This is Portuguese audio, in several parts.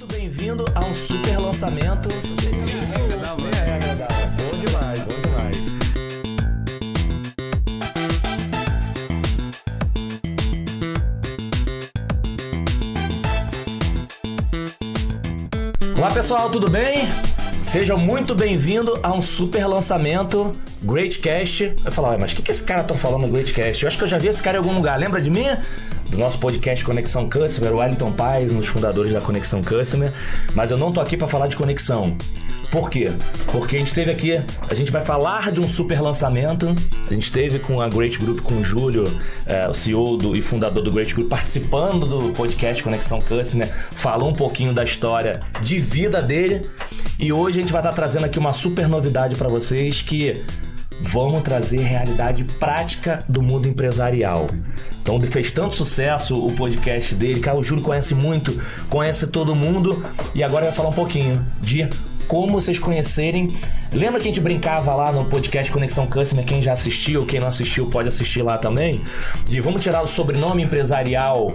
muito bem-vindo a um super lançamento. Bom demais, bom demais. Olá pessoal, tudo bem? Sejam muito bem-vindos a um super lançamento Greatcast. Vai falar, mas o que esse cara tá falando no Greatcast? Eu acho que eu já vi esse cara em algum lugar. Lembra de mim? Do nosso podcast Conexão Customer, o Wellington Paes, um dos fundadores da Conexão Customer. Mas eu não tô aqui para falar de conexão. Por quê? Porque a gente teve aqui, a gente vai falar de um super lançamento. A gente teve com a Great Group, com o Júlio, o CEO e fundador do Great Group, participando do podcast Conexão Customer, falou um pouquinho da história de vida dele. E hoje a gente vai estar trazendo aqui uma super novidade para vocês, que vamos trazer realidade prática do mundo empresarial. Então fez tanto sucesso o podcast dele, cara, o Júlio conhece muito, conhece todo mundo, e agora vai falar um pouquinho de como vocês conhecerem. Lembra que a gente brincava lá no podcast Conexão Customer? Quem já assistiu, quem não assistiu pode assistir lá também. De vamos tirar o sobrenome empresarial,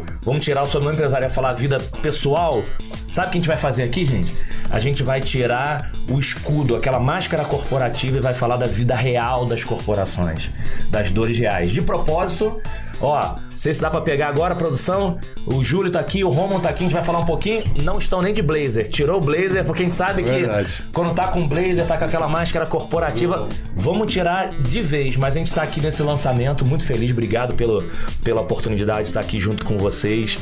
falar vida pessoal. Sabe o que a gente vai fazer aqui, gente? A gente vai tirar o escudo, aquela máscara corporativa, e vai falar da vida real das corporações, das dores reais. De propósito, ó, não sei se dá pra pegar agora, produção. O Júlio tá aqui, o Romulo tá aqui, a gente vai falar um pouquinho. Não estão nem de blazer. Tirou o blazer, porque a gente sabe que quando tá com blazer, tá com aquela máscara corporativa. Vamos tirar de vez, mas a gente tá aqui nesse lançamento, muito feliz. Obrigado pela oportunidade de estar aqui junto com vocês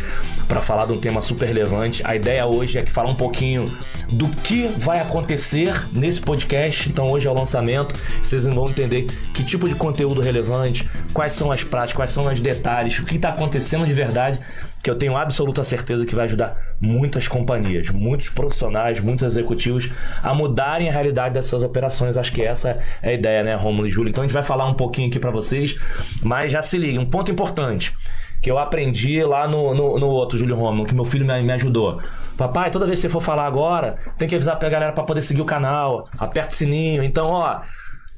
para falar de um tema super relevante. A ideia hoje é que falar um pouquinho do que vai acontecer nesse podcast. Então hoje é o lançamento, vocês vão entender que tipo de conteúdo relevante, quais são as práticas, quais são os detalhes, o que está acontecendo de verdade, que eu tenho absoluta certeza que vai ajudar muitas companhias, muitos profissionais, muitos executivos a mudarem a realidade das suas operações. Acho que essa é a ideia, né, Romulo e Júlio? Então a gente vai falar um pouquinho aqui para vocês, mas já se liga, um ponto importante que eu aprendi lá no outro Júlio Romulo, que meu filho me ajudou. Papai, toda vez que você for falar agora, tem que avisar pra galera pra poder seguir o canal, aperta o sininho. Então, ó,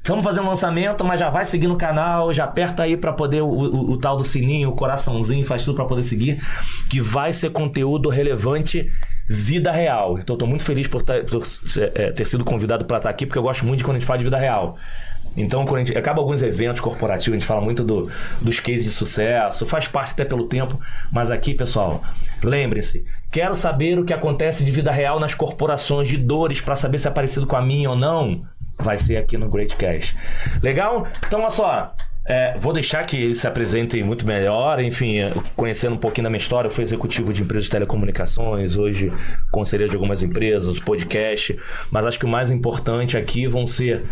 vamos fazer um lançamento, mas já vai seguir no canal, já aperta aí pra poder o tal do sininho, o coraçãozinho, faz tudo pra poder seguir, que vai ser conteúdo relevante, vida real. Então, eu tô muito feliz por ter sido convidado pra estar aqui, porque eu gosto muito de quando a gente fala de vida real. Então, quando a gente acaba alguns eventos corporativos, a gente fala muito dos cases de sucesso, faz parte até pelo tempo, mas aqui, pessoal, lembrem-se, quero saber o que acontece de vida real nas corporações, de dores, para saber se é parecido com a minha ou não, vai ser aqui no Greatcast. Legal? Então, olha só, vou deixar que eles se apresentem muito melhor, enfim, conhecendo um pouquinho da minha história. Eu fui executivo de empresas de telecomunicações, hoje conselheiro de algumas empresas, podcast, mas acho que o mais importante aqui vão ser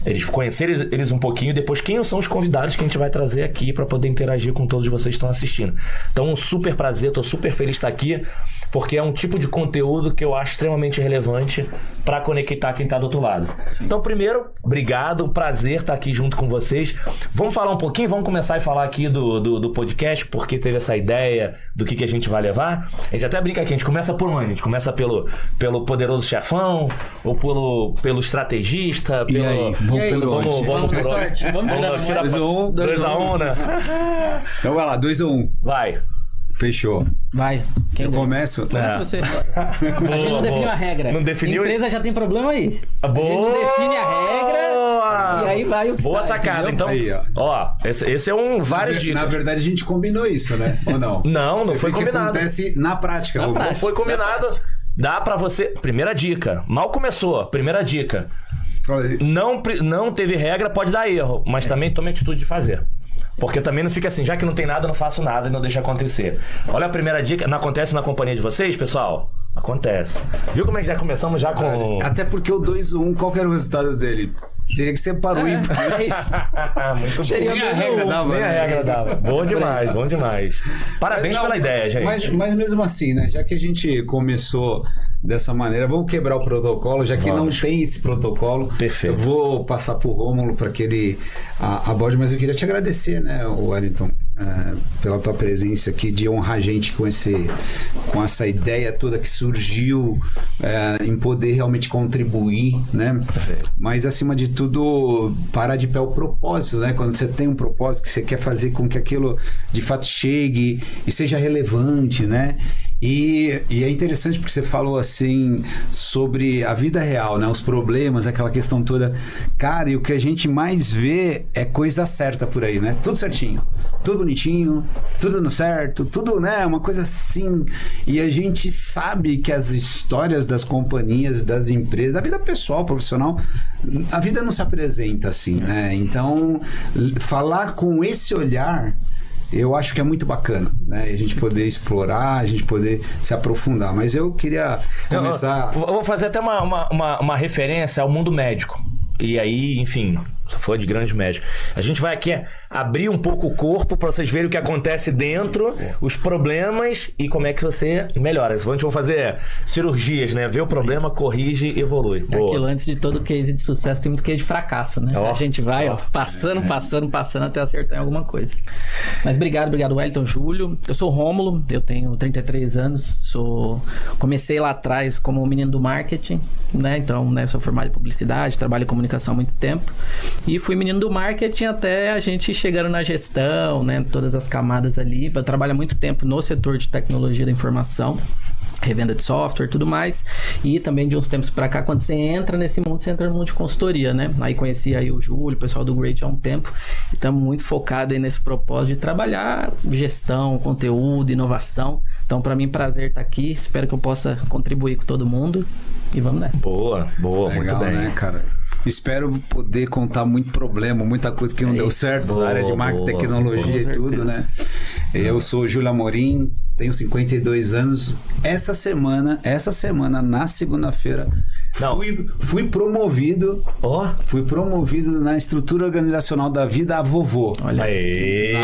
eles conhecerem eles um pouquinho, e depois quem são os convidados que a gente vai trazer aqui para poder interagir com todos vocês que estão assistindo. Então, um super prazer, estou super feliz de estar aqui, porque é um tipo de conteúdo que eu acho extremamente relevante para conectar quem está do outro lado. Então, primeiro, obrigado, um prazer estar aqui junto com vocês. Vamos falar um pouquinho, vamos começar a falar aqui do podcast, porque teve essa ideia do que a gente vai levar. A gente até brinca aqui, a gente começa por onde? A gente começa pelo poderoso chefão, ou pelo estrategista, e aí? Vamos por sorte. Vamos tirar 2-1, né? Então vai lá, 2-1. Vai. Fechou. Vai. Eu começo? Começa você. A gente não definiu a regra. Não definiu? A empresa já tem problema aí. Boa! A gente não define a regra e aí vai o que boa sai, sacada. entendeu? Então, aí, ó, esse é vários dicas. Na verdade, a gente combinou isso, né? Ou não? Não foi combinado. Acontece na prática. Não foi combinado. Dá pra você... Primeira dica. Mal começou. Primeira dica. Não teve regra, pode dar erro, mas também tome a atitude de fazer. Porque também não fica assim, já que não tem nada, eu não faço nada e não deixa acontecer. Olha a primeira dica, não acontece na companhia de vocês, pessoal? Acontece. Viu como é que já começamos já com... Até porque o 2-1, qual que era o resultado dele? Teria que ser para o ímpar. Muito bom. Seria Nem a regra dava. Nem a regra dava. Bom demais, bom demais. Parabéns pela ideia, gente. Mas mesmo assim, né? Já que a gente começou dessa maneira, vamos quebrar o protocolo, já que não tem esse protocolo. Perfeito. Eu vou passar pro Rômulo para que ele aborde, mas eu queria te agradecer, né, Wellington, pela tua presença aqui, de honrar a gente com essa ideia toda que surgiu, em poder realmente contribuir, né? Perfeito. Mas acima de tudo, parar de pé o propósito, né? Quando você tem um propósito que você quer fazer com que aquilo de fato chegue e seja relevante, né? E é interessante porque você falou assim sobre a vida real, né? Os problemas, aquela questão toda. Cara, e o que a gente mais vê é coisa certa por aí, né? Tudo certinho, tudo bonitinho, tudo dando certo, tudo, né? Uma coisa assim. E a gente sabe que as histórias das companhias, das empresas, da vida pessoal, profissional, a vida não se apresenta assim, né? Então, falar com esse olhar, eu acho que é muito bacana, né? A gente poder explorar, a gente poder se aprofundar. Mas eu queria começar... Eu vou fazer até uma referência ao mundo médico. E aí, enfim, sou fã de grandes médicos. A gente vai aqui abrir um pouco o corpo para vocês verem o que acontece dentro, os problemas e como é que você melhora. A gente vai fazer cirurgias, né? Vê o problema, corrige e evolui. Aquilo, antes de todo case de sucesso, tem muito case de fracasso, né? A gente vai passando até acertar em alguma coisa. Mas obrigado, Wellington, Júlio. Eu sou o Rômulo, eu tenho 33 anos, comecei lá atrás como menino do marketing, né? Então, né, sou formado em publicidade, trabalho em comunicação há muito tempo. E fui menino do marketing até a gente chegando na gestão, né? Todas as camadas ali. Eu trabalho há muito tempo no setor de tecnologia da informação, revenda de software e tudo mais. E também de uns tempos pra cá, quando você entra nesse mundo, você entra no mundo de consultoria, né? Aí conheci aí o Júlio, o pessoal do Great há um tempo. E estamos muito focados aí nesse propósito de trabalhar gestão, conteúdo, inovação. Então, pra mim, prazer estar aqui. Espero que eu possa contribuir com todo mundo. E vamos nessa. Boa, legal, muito bem. Né, cara? Espero poder contar muito problema, muita coisa que não deu certo na área de marketing, tecnologia e tudo, né? Eu sou o Júlio Amorim, tenho 52 anos. Essa semana, na segunda-feira, fui promovido. Fui promovido na estrutura organizacional da vida a vovô. Olha aí.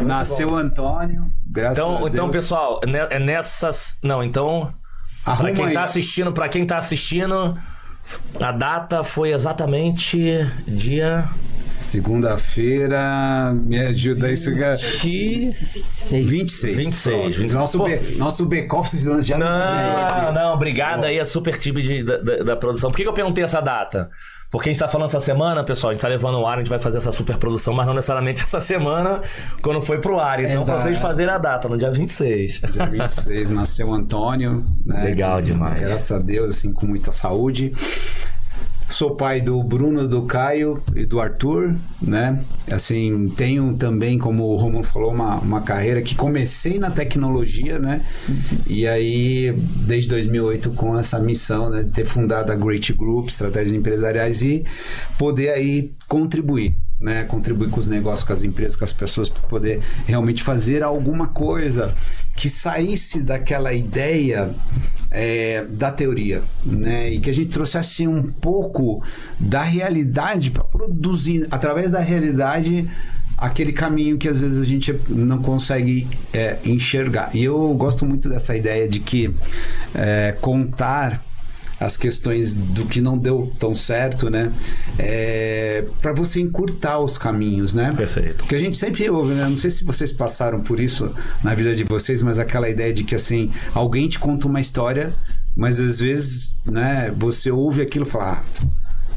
Nasceu Antônio. Graças a Deus. Então, pessoal, é nessas. Não, então. Para quem tá assistindo, a data foi exatamente dia... Segunda-feira, me ajuda isso. 26. Nosso back-office já não, obrigado aí, a super time da produção. Por que eu perguntei essa data? Porque a gente tá falando essa semana, pessoal, a gente tá levando o ar, a gente vai fazer essa super produção, mas não necessariamente essa semana, quando foi pro ar. Então, pra vocês fazerem a data, no dia 26. Dia 26, nasceu o Antônio, né? Legal demais. Graças a Deus, assim, com muita saúde. Sou pai do Bruno, do Caio e do Arthur, né? Assim, tenho também, como o Romulo falou, uma carreira que comecei na tecnologia, né? E aí, desde 2008, com essa missão, né, de ter fundado a Great Group, Estratégias Empresariais, e poder aí contribuir, né? Contribuir com os negócios, com as empresas, com as pessoas, para poder realmente fazer alguma coisa que saísse daquela ideia da teoria, né? E que a gente trouxesse um pouco da realidade para produzir, através da realidade, aquele caminho que às vezes a gente não consegue enxergar. E eu gosto muito dessa ideia de que contar as questões do que não deu tão certo, né? Para você encurtar os caminhos, né? Perfeito. Porque a gente sempre ouve, né? Não sei se vocês passaram por isso na vida de vocês, mas aquela ideia de que, assim, alguém te conta uma história, mas às vezes, né, você ouve aquilo e fala...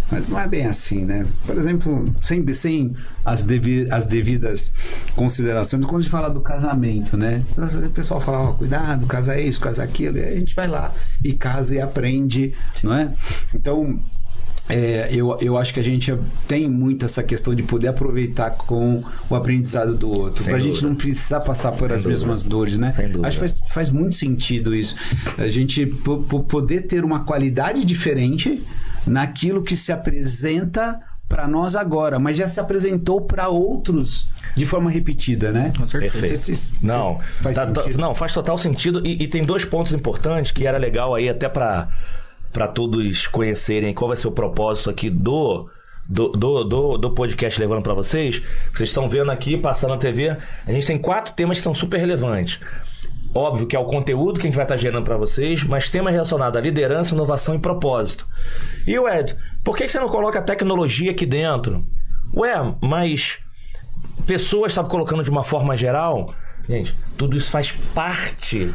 Mas não é bem assim, né? Por exemplo, sem as devidas considerações, quando a gente fala do casamento, né? O pessoal fala, cuidado, casa isso, casa aquilo, e a gente vai lá e casa e aprende, não é? Então, eu acho que a gente tem muito essa questão de poder aproveitar com o aprendizado do outro, pra gente não precisar passar por as mesmas dores, né? Acho que faz muito sentido isso. A gente poder ter uma qualidade diferente naquilo que se apresenta para nós agora, mas já se apresentou para outros de forma repetida, né? Com certeza. Faz total sentido. E tem dois pontos importantes que era legal aí até para todos conhecerem qual vai ser o propósito aqui do podcast levando para vocês. Vocês estão vendo aqui, passando na TV, a gente tem 4 temas que são super relevantes. Óbvio que é o conteúdo que a gente vai estar gerando para vocês, mas temas relacionados à liderança, inovação e propósito. E Ed, por que você não coloca a tecnologia aqui dentro? Mas pessoas estavam colocando de uma forma geral, Gente, tudo isso faz parte.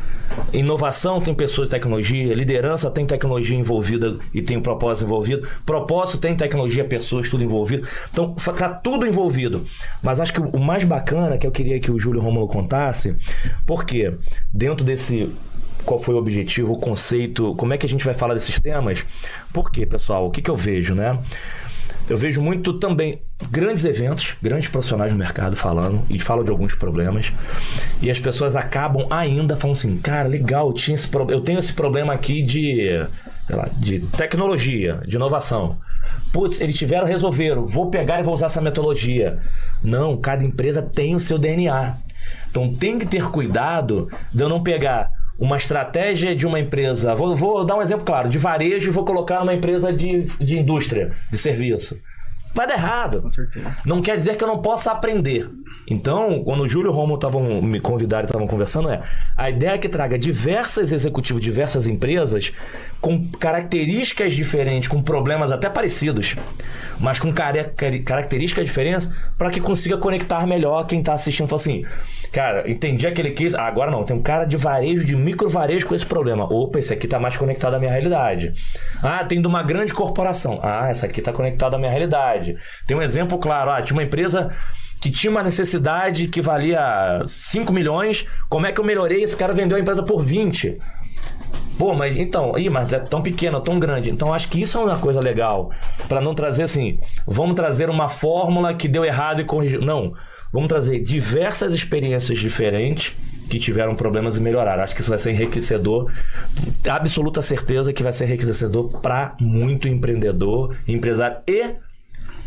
Inovação tem pessoas de tecnologia, liderança tem tecnologia envolvida e tem um propósito envolvido, propósito tem tecnologia, pessoas, tudo envolvido. Então, tá tudo envolvido. Mas acho que o mais bacana que eu queria que o Júlio Rômulo contasse, porque dentro desse... Qual foi o objetivo, o conceito, como é que a gente vai falar desses temas? Por quê, pessoal? O que eu vejo, né? Eu vejo muito também grandes eventos, grandes profissionais no mercado falando, e falam de alguns problemas, e as pessoas acabam ainda falando assim, cara, legal, eu tenho esse problema aqui de tecnologia, de inovação. Putz, eles resolveram, vou pegar e vou usar essa metodologia. Não, cada empresa tem o seu DNA. Então tem que ter cuidado de eu não pegar uma estratégia de uma empresa, vou dar um exemplo claro, de varejo, e vou colocar numa empresa de indústria, de serviço. Vai dar errado. Com certeza. Não quer dizer que eu não possa aprender. Então, quando o Júlio e o Rômulo me convidaram e estavam conversando, a ideia é que traga diversos executivos, diversas empresas com características diferentes, com problemas até parecidos, mas com características diferentes, para que consiga conectar melhor quem está assistindo. Fala assim, cara, entendi aquele case, agora não, tem um cara de varejo, de micro varejo com esse problema. Opa, esse aqui está mais conectado à minha realidade. Ah, tem de uma grande corporação. Ah, essa aqui está conectada à minha realidade. Tem um exemplo claro, tinha uma empresa que tinha uma necessidade que valia 5 milhões, como é que eu melhorei? Esse cara vendeu a empresa por 20. Pô, mas então, mas é tão pequena, tão grande. Então acho que isso é uma coisa legal, para não trazer assim, vamos trazer uma fórmula que deu errado e corrigiu. Não, vamos trazer diversas experiências diferentes que tiveram problemas e melhoraram. Acho que isso vai ser enriquecedor, absoluta certeza que vai ser enriquecedor para muito empreendedor, empresário e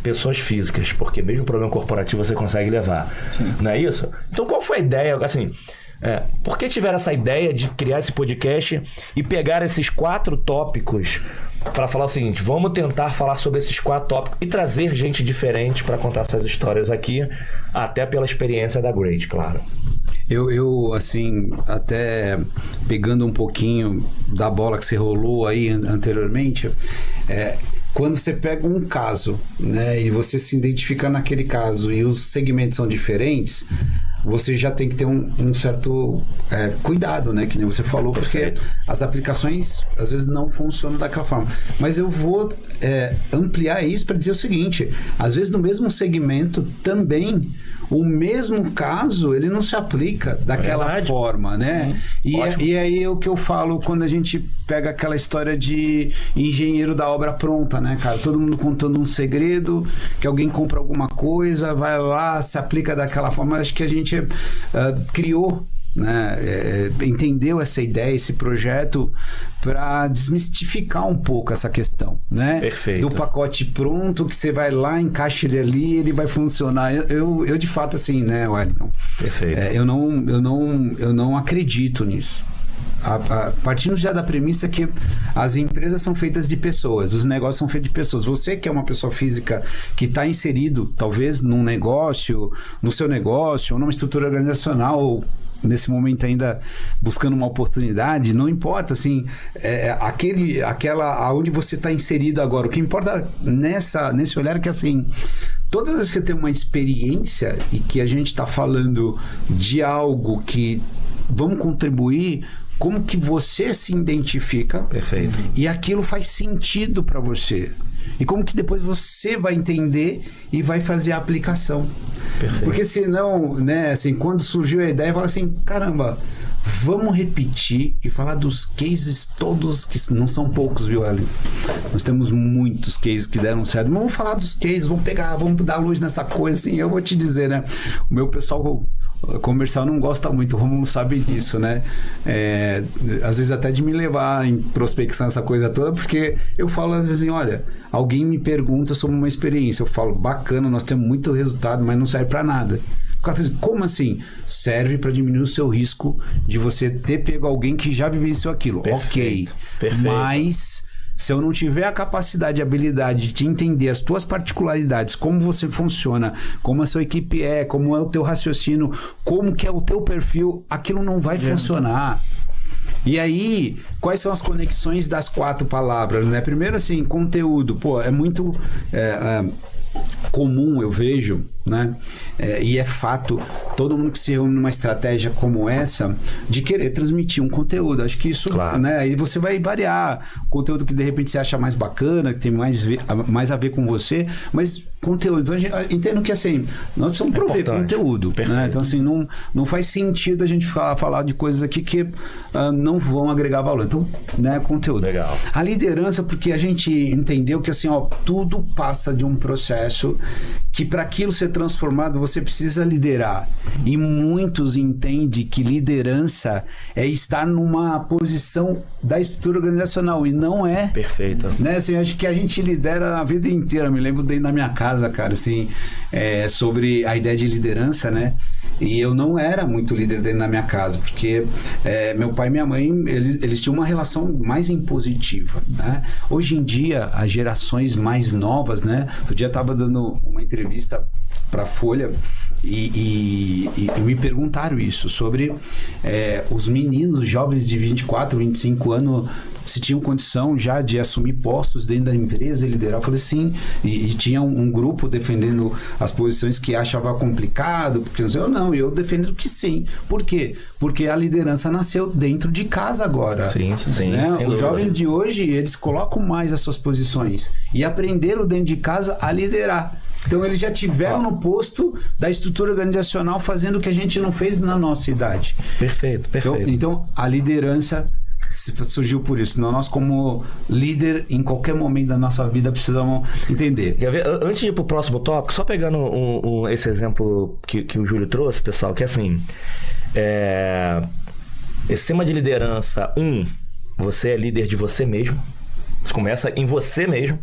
pessoas físicas, porque mesmo problema corporativo você consegue levar. Sim. Não é isso? Então qual foi a ideia, assim, por que tiveram essa ideia de criar esse podcast e pegar esses 4 tópicos para falar o seguinte, vamos tentar falar sobre esses 4 tópicos e trazer gente diferente para contar essas histórias aqui, até pela experiência da Great, claro. Eu, assim, até pegando um pouquinho da bola que você rolou aí anteriormente, quando você pega um caso, né, e você se identifica naquele caso e os segmentos são diferentes, você já tem que ter um certo cuidado, né, que nem você falou, porque as aplicações às vezes não funcionam daquela forma. Mas eu vou ampliar isso para dizer o seguinte, às vezes no mesmo segmento também o mesmo caso, ele não se aplica daquela forma, né? E aí é o que eu falo quando a gente pega aquela história de engenheiro da obra pronta, né, cara? Todo mundo contando um segredo, que alguém compra alguma coisa, vai lá, se aplica daquela forma. Acho que a gente criou, né, entendeu essa ideia, esse projeto para desmistificar um pouco essa questão, né? Perfeito. Do pacote pronto que você vai lá, encaixa ele ali, ele vai funcionar. Eu de fato assim, né, Wellington? Perfeito. Eu não acredito nisso. Partindo já da premissa que as empresas são feitas de pessoas, os negócios são feitos de pessoas. Você que é uma pessoa física que está inserido, talvez, num negócio, no seu negócio, ou numa estrutura organizacional, nesse momento ainda buscando uma oportunidade, não importa, assim, aonde você está inserido agora. O que importa nesse olhar é que, assim, todas as vezes que você tem uma experiência e que a gente está falando de algo que vamos contribuir, como que você se identifica. Perfeito. E aquilo faz sentido para você. E como que depois você vai entender e vai fazer a aplicação. Perfeito. Porque senão, né, assim, quando surgiu a ideia, fala assim, caramba, vamos repetir e falar dos cases todos, que não são poucos, viu, Hélio? Nós temos muitos cases que deram certo. Mas vamos falar dos cases, vamos dar luz nessa coisa, assim. Eu vou te dizer, né, o meu pessoal comercial não gosta muito, o Romulo sabe disso, né? Às vezes até de me levar em prospecção, essa coisa toda, porque eu falo às vezes, olha, alguém me pergunta sobre uma experiência, eu falo, bacana, nós temos muito resultado, mas não serve para nada. O cara fala assim, como assim? Serve para diminuir o seu risco de você ter pego alguém que já vivenciou aquilo. Perfeito. Ok, Perfeito. Mas se eu não tiver a capacidade e habilidade de entender as tuas particularidades, como você funciona, como a sua equipe como é o teu raciocínio, como que é o teu perfil, aquilo não vai funcionar. E aí, quais são as conexões das 4 palavras, né? Primeiro, assim, conteúdo. Pô, é muito... comum, eu vejo, né? E é fato, todo mundo que se reúne numa estratégia como essa, de querer transmitir um conteúdo. Acho que isso, né? Aí você vai variar. Conteúdo que de repente você acha mais bacana, que tem mais a ver com você, mas conteúdo. Então, entendo que assim, nós precisamos prover conteúdo. Né? Então, assim, não faz sentido a gente falar de coisas aqui que não vão agregar valor. Então, né, conteúdo. Legal. A liderança, porque a gente entendeu que assim, ó, tudo passa de um processo que para aquilo ser transformado, você precisa liderar. E muitos entendem que liderança é estar numa posição da estrutura organizacional, e não é. Perfeito. Né? Assim, acho que a gente lidera a vida inteira. Me lembro dentro da minha casa, cara, assim, sobre a ideia de liderança, né? E eu não era muito líder dentro da minha casa, porque meu pai e minha mãe, eles tinham uma relação mais impositiva, né? Hoje em dia, as gerações mais novas, né? Outro dia eu estava dando uma entrevista para a Folha e me perguntaram isso, sobre os meninos, os jovens de 24, 25 anos, se tinham condição já de assumir postos dentro da empresa e liderar. Eu falei sim, e tinha um grupo defendendo as posições que achava complicado, porque eu defendo que sim. Por quê? Porque a liderança nasceu dentro de casa agora. Sim, né? Os jovens de hoje, eles colocam mais as suas posições e aprenderam dentro de casa a liderar. Então eles já tiveram no posto da estrutura organizacional fazendo o que a gente não fez na nossa idade. Perfeito. Então a liderança surgiu por isso. Nós, como líder, em qualquer momento da nossa vida, precisamos entender. Antes de ir pro próximo tópico, só pegando esse exemplo que o Júlio trouxe, pessoal, que é assim, esse tema de liderança, você é líder de você mesmo. Você começa em você mesmo.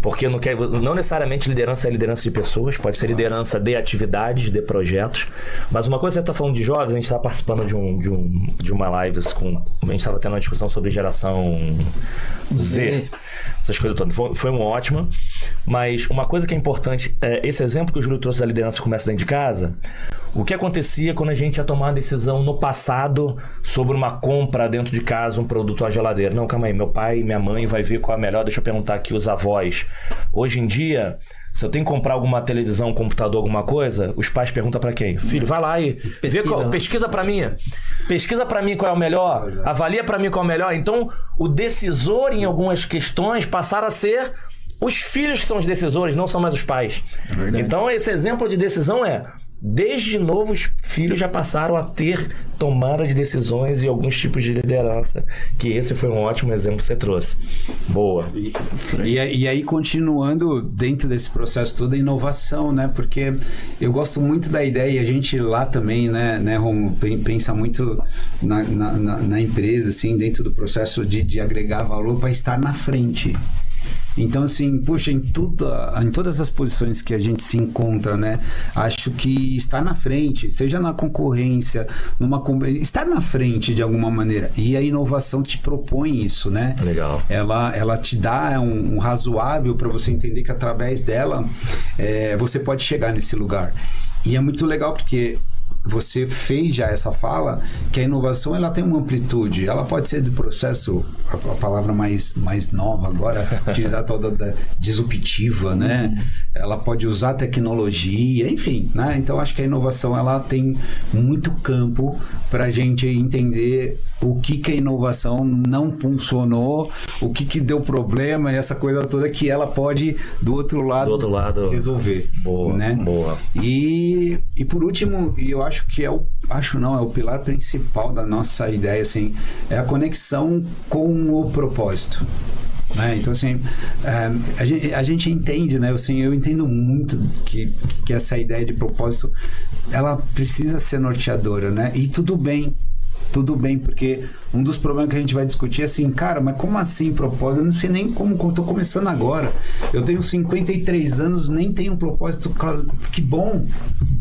Porque não necessariamente liderança é liderança de pessoas, pode ser liderança de atividades, de projetos. Mas uma coisa, você está falando de jovens, a gente está participando de uma live a gente estava tendo uma discussão sobre geração Z, essas coisas todas. Foi uma ótima. Mas uma coisa que é importante, esse exemplo que o Júlio trouxe da liderança começa dentro de casa. O que acontecia quando a gente ia tomar uma decisão no passado sobre uma compra dentro de casa, um produto à geladeira? Não, calma aí, meu pai e minha mãe vai ver qual é a melhor, deixa eu perguntar aqui os avós. Hoje em dia, se eu tenho que comprar alguma televisão, um computador, alguma coisa, os pais perguntam pra quem? Filho, vai lá e pesquisa pra mim. Pesquisa pra mim qual é o melhor, avalia pra mim qual é o melhor. Então, o decisor em algumas questões passaram a ser os filhos que são os decisores, não são mais os pais. Então, esse exemplo de decisão desde novo, os filhos já passaram a ter tomada de decisões e alguns tipos de liderança, que esse foi um ótimo exemplo que você trouxe. Boa. E aí, continuando dentro desse processo todo, a inovação, né? Porque eu gosto muito da ideia, e a gente lá também, né Romulo, pensa muito na empresa, assim, dentro do processo de agregar valor para estar na frente. Então, assim, puxa, em todas as posições que a gente se encontra, né? Acho que estar na frente, seja na concorrência, estar na frente de alguma maneira. E a inovação te propõe isso, né? Legal. Ela te dá um razoável para você entender que através dela você pode chegar nesse lugar. E é muito legal porque você fez já essa fala, que a inovação ela tem uma amplitude, ela pode ser do processo, a palavra mais nova agora, utilizar toda da disruptiva, né? Ela pode usar tecnologia, enfim, né? Então acho que a inovação ela tem muito campo para a gente entender o que a inovação não funcionou, o que deu problema, e essa coisa toda que ela pode do outro lado resolver. Boa, né? Boa. E por último, e eu acho que é o pilar principal da nossa ideia, assim, é a conexão com o propósito. Né? Então, assim, a gente entende, né? Assim, eu entendo muito que essa ideia de propósito, ela precisa ser norteadora, né? E tudo bem, porque um dos problemas que a gente vai discutir é assim, cara, mas como assim propósito? Eu não sei nem como, eu tô começando agora. Eu tenho 53 anos, nem tenho um propósito claro. Que bom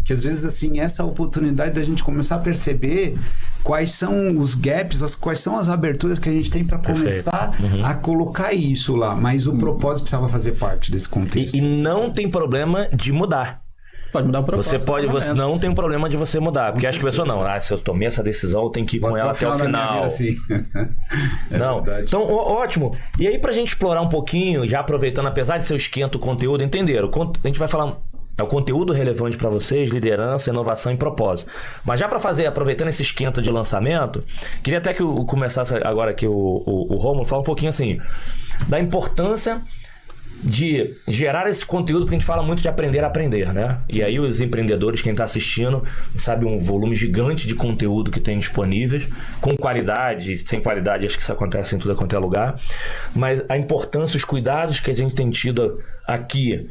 que às vezes, assim, essa oportunidade da gente começar a perceber quais são os gaps, quais são as aberturas que a gente tem para começar a colocar isso lá. Mas o propósito precisava fazer parte desse contexto. E não tem problema de mudar. pode mudar o propósito. Você não tem um problema de você mudar. Porque acho que a pessoa não, se eu tomei essa decisão, eu tenho que ir com ela até o final. Assim. Não. Verdade. Então, ótimo. E aí, pra gente explorar um pouquinho, já aproveitando, apesar de ser o esquenta o conteúdo, entenderam? A gente vai falar... É o conteúdo relevante para vocês, liderança, inovação e propósito. Mas já para fazer, aproveitando esse esquenta de lançamento, queria até que eu começasse agora aqui o Rômulo, falar um pouquinho assim, da importância de gerar esse conteúdo, porque a gente fala muito de aprender a aprender, né? E aí os empreendedores, quem está assistindo, sabe um volume gigante de conteúdo que tem disponíveis, com qualidade, sem qualidade, acho que isso acontece em tudo quanto é lugar. Mas a importância, os cuidados que a gente tem tido aqui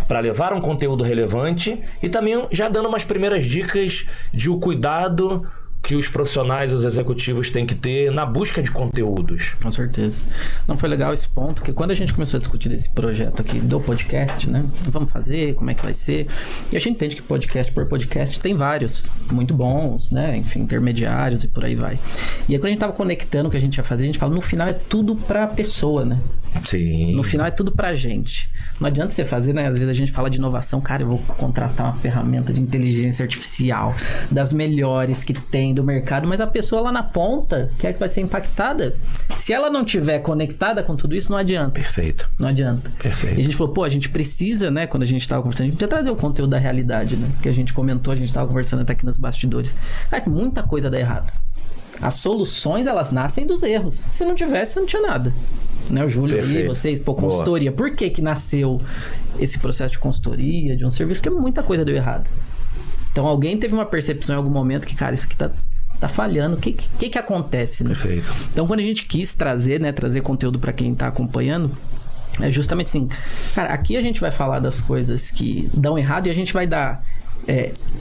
para levar um conteúdo relevante e também já dando umas primeiras dicas de o cuidado que os profissionais, os executivos têm que ter na busca de conteúdos. Com certeza. Não, foi legal esse ponto, que quando a gente começou a discutir esse projeto aqui do podcast, né? Vamos fazer, como é que vai ser? E a gente entende que podcast por podcast tem vários, muito bons, né? Enfim, intermediários e por aí vai. E aí quando a gente tava conectando o que a gente ia fazer, a gente fala, no final é tudo pra pessoa, né? Sim. No final é tudo pra gente. Não adianta você fazer, né? Às vezes a gente fala de inovação, cara, eu vou contratar uma ferramenta de inteligência artificial das melhores que tem do mercado, mas a pessoa lá na ponta, que é que vai ser impactada, se ela não tiver conectada com tudo isso, não adianta. Perfeito. Não adianta. Perfeito. E a gente falou, a gente precisa, né? Quando a gente tava conversando, a gente precisa trazer o conteúdo da realidade, né? Que a gente comentou, a gente tava conversando até aqui nos bastidores. Cara, muita coisa dá errado. As soluções, elas nascem dos erros. Se não tivesse, não tinha nada. Né, o Júlio e vocês, consultoria. Por que nasceu esse processo de consultoria, de um serviço? Porque muita coisa deu errado. Então, alguém teve uma percepção em algum momento que, cara, isso aqui tá falhando. O que acontece? Né? Perfeito. Então, quando a gente quis trazer conteúdo para quem tá acompanhando, é justamente assim, cara, aqui a gente vai falar das coisas que dão errado e a gente vai dar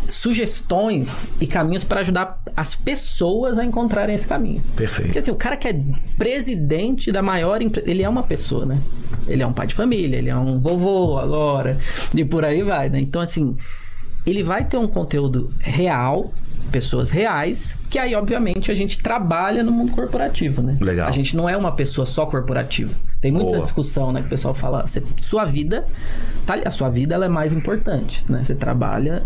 sugestões e caminhos para ajudar as pessoas a encontrarem esse caminho. Perfeito. Porque assim, o cara que é presidente da maior empresa, ele é uma pessoa, né? Ele é um pai de família, ele é um vovô agora, e por aí vai, né? Então, assim, ele vai ter um conteúdo real, pessoas reais, que aí, obviamente, a gente trabalha no mundo corporativo, né? Legal. A gente não é uma pessoa só corporativa. Tem muita discussão, né? Que o pessoal fala, sua vida, a sua vida ela é mais importante, né? Você trabalha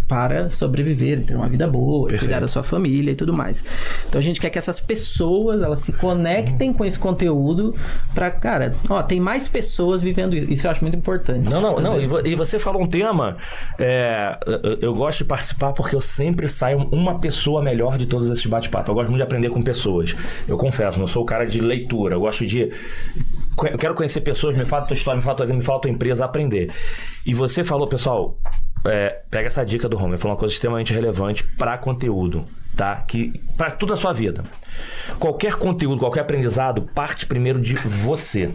para sobreviver, ter uma vida boa, cuidar da sua família e tudo mais. Então a gente quer que essas pessoas, elas se conectem com esse conteúdo para, cara, tem mais pessoas vivendo isso. Isso eu acho muito importante. Não. E você falou um tema, eu gosto de participar porque eu sempre saio uma pessoa melhor de todos esses bate-papos. Eu gosto muito de aprender com pessoas. Eu confesso, não sou o cara de leitura. Eu gosto de... Eu quero conhecer pessoas, me fala a tua história, me fala a tua vida, me fala a tua empresa, aprender. E você falou, pessoal, pega essa dica do Romulo, ele falou uma coisa extremamente relevante para conteúdo, tá? Para tudo na sua vida. Qualquer conteúdo, qualquer aprendizado parte primeiro de você.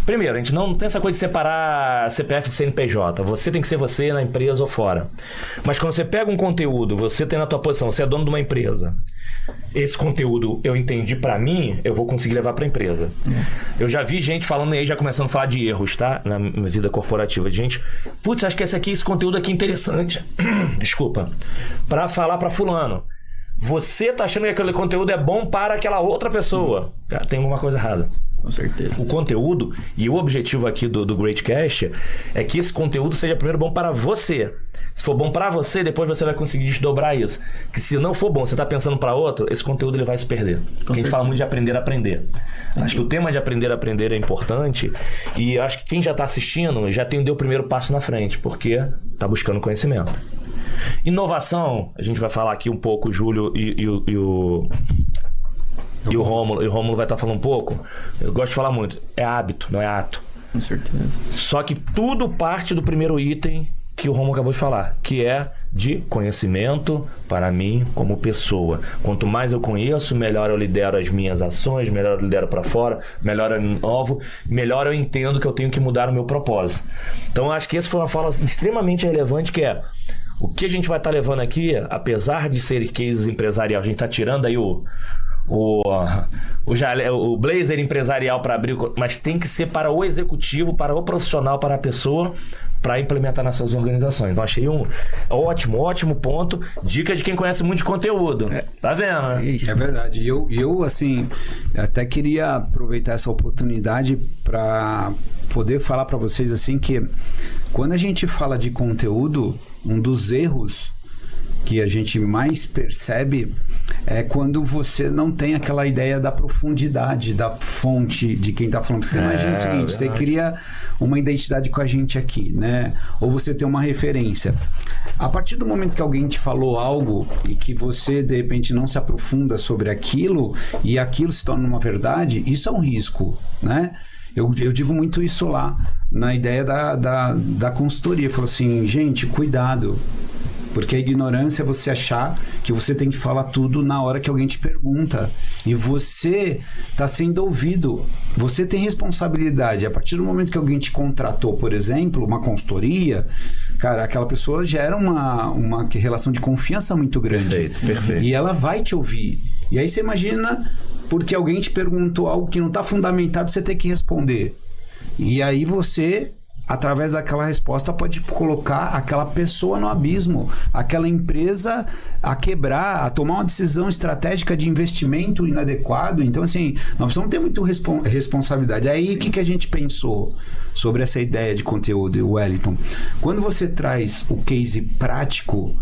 Primeiro, a gente não tem essa coisa de separar CPF e CNPJ. Você tem que ser você na empresa ou fora. Mas quando você pega um conteúdo, você tem na tua posição, você é dono de uma empresa. Esse conteúdo eu entendi pra mim, eu vou conseguir levar pra empresa. Eu já vi gente falando aí, já começando a falar de erros, tá? Na minha vida corporativa. Gente, putz, acho que esse conteúdo aqui é interessante. Desculpa. Pra falar pra fulano. Você tá achando que aquele conteúdo é bom para aquela outra pessoa. Cara, tem alguma coisa errada. Com certeza. O conteúdo e o objetivo aqui do GreatCast é que esse conteúdo seja primeiro bom para você. Se for bom para você, depois você vai conseguir desdobrar isso. Que se não for bom, você tá pensando para outro, esse conteúdo ele vai se perder. Porque a gente fala muito de aprender a aprender. Acho que o tema de aprender a aprender é importante. E acho que quem já tá assistindo já deu o primeiro passo na frente, porque tá buscando conhecimento. Inovação, a gente vai falar aqui um pouco, o Júlio e o Rômulo vai estar falando um pouco. Eu gosto de falar muito. É hábito, não é ato. Com certeza. Só que tudo parte do primeiro item que o Rômulo acabou de falar, que é de conhecimento para mim como pessoa. Quanto mais eu conheço, melhor eu lidero as minhas ações, melhor eu lidero para fora, melhor eu inovo, melhor eu entendo que eu tenho que mudar o meu propósito. Então, eu acho que essa foi uma fala extremamente relevante, que é o que a gente vai estar levando aqui, apesar de ser cases empresarial, a gente está tirando aí o blazer empresarial para abrir, mas tem que ser para o executivo, para o profissional, para a pessoa, para implementar nas suas organizações. Então achei um ótimo ponto. Dica de quem conhece muito de conteúdo. Tá vendo, né? É verdade. E eu assim, até queria aproveitar essa oportunidade para poder falar para vocês assim que quando a gente fala de conteúdo, um dos erros que a gente mais percebe é quando você não tem aquela ideia da profundidade, da fonte de quem está falando. Porque você imagina o seguinte, você cria uma identidade com a gente aqui, né? Ou você tem uma referência. A partir do momento que alguém te falou algo e que você, de repente, não se aprofunda sobre aquilo e aquilo se torna uma verdade, isso é um risco, né? Eu digo muito isso lá, na ideia da consultoria. Eu falo assim, gente, cuidado. Porque a ignorância é você achar que você tem que falar tudo na hora que alguém te pergunta. E você está sendo ouvido. Você tem responsabilidade. A partir do momento que alguém te contratou, por exemplo, uma consultoria, cara, aquela pessoa gera uma relação de confiança muito grande. Perfeito. E ela vai te ouvir. E aí você imagina, porque alguém te perguntou algo que não está fundamentado, você tem que responder. E aí você, através daquela resposta, pode colocar aquela pessoa no abismo, aquela empresa a quebrar, a tomar uma decisão estratégica de investimento inadequado. Então, assim, nós precisamos ter muito responsabilidade. Aí, o que a gente pensou sobre essa ideia de conteúdo, Wellington? Quando você traz o case prático,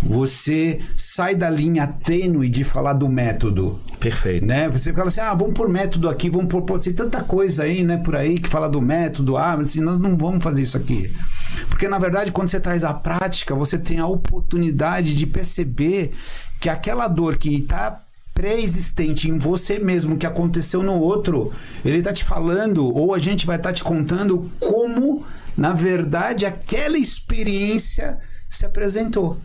você sai da linha tênue de falar do método. Perfeito. Né? Você fala assim, vamos por método aqui, vamos por... Tem tanta coisa aí, né, por aí que fala do método, mas assim, nós não vamos fazer isso aqui. Porque, na verdade, quando você traz a prática, você tem a oportunidade de perceber que aquela dor que está pré-existente em você mesmo, que aconteceu no outro, ele está te falando, ou a gente vai estar te contando como, na verdade, aquela experiência se apresentou.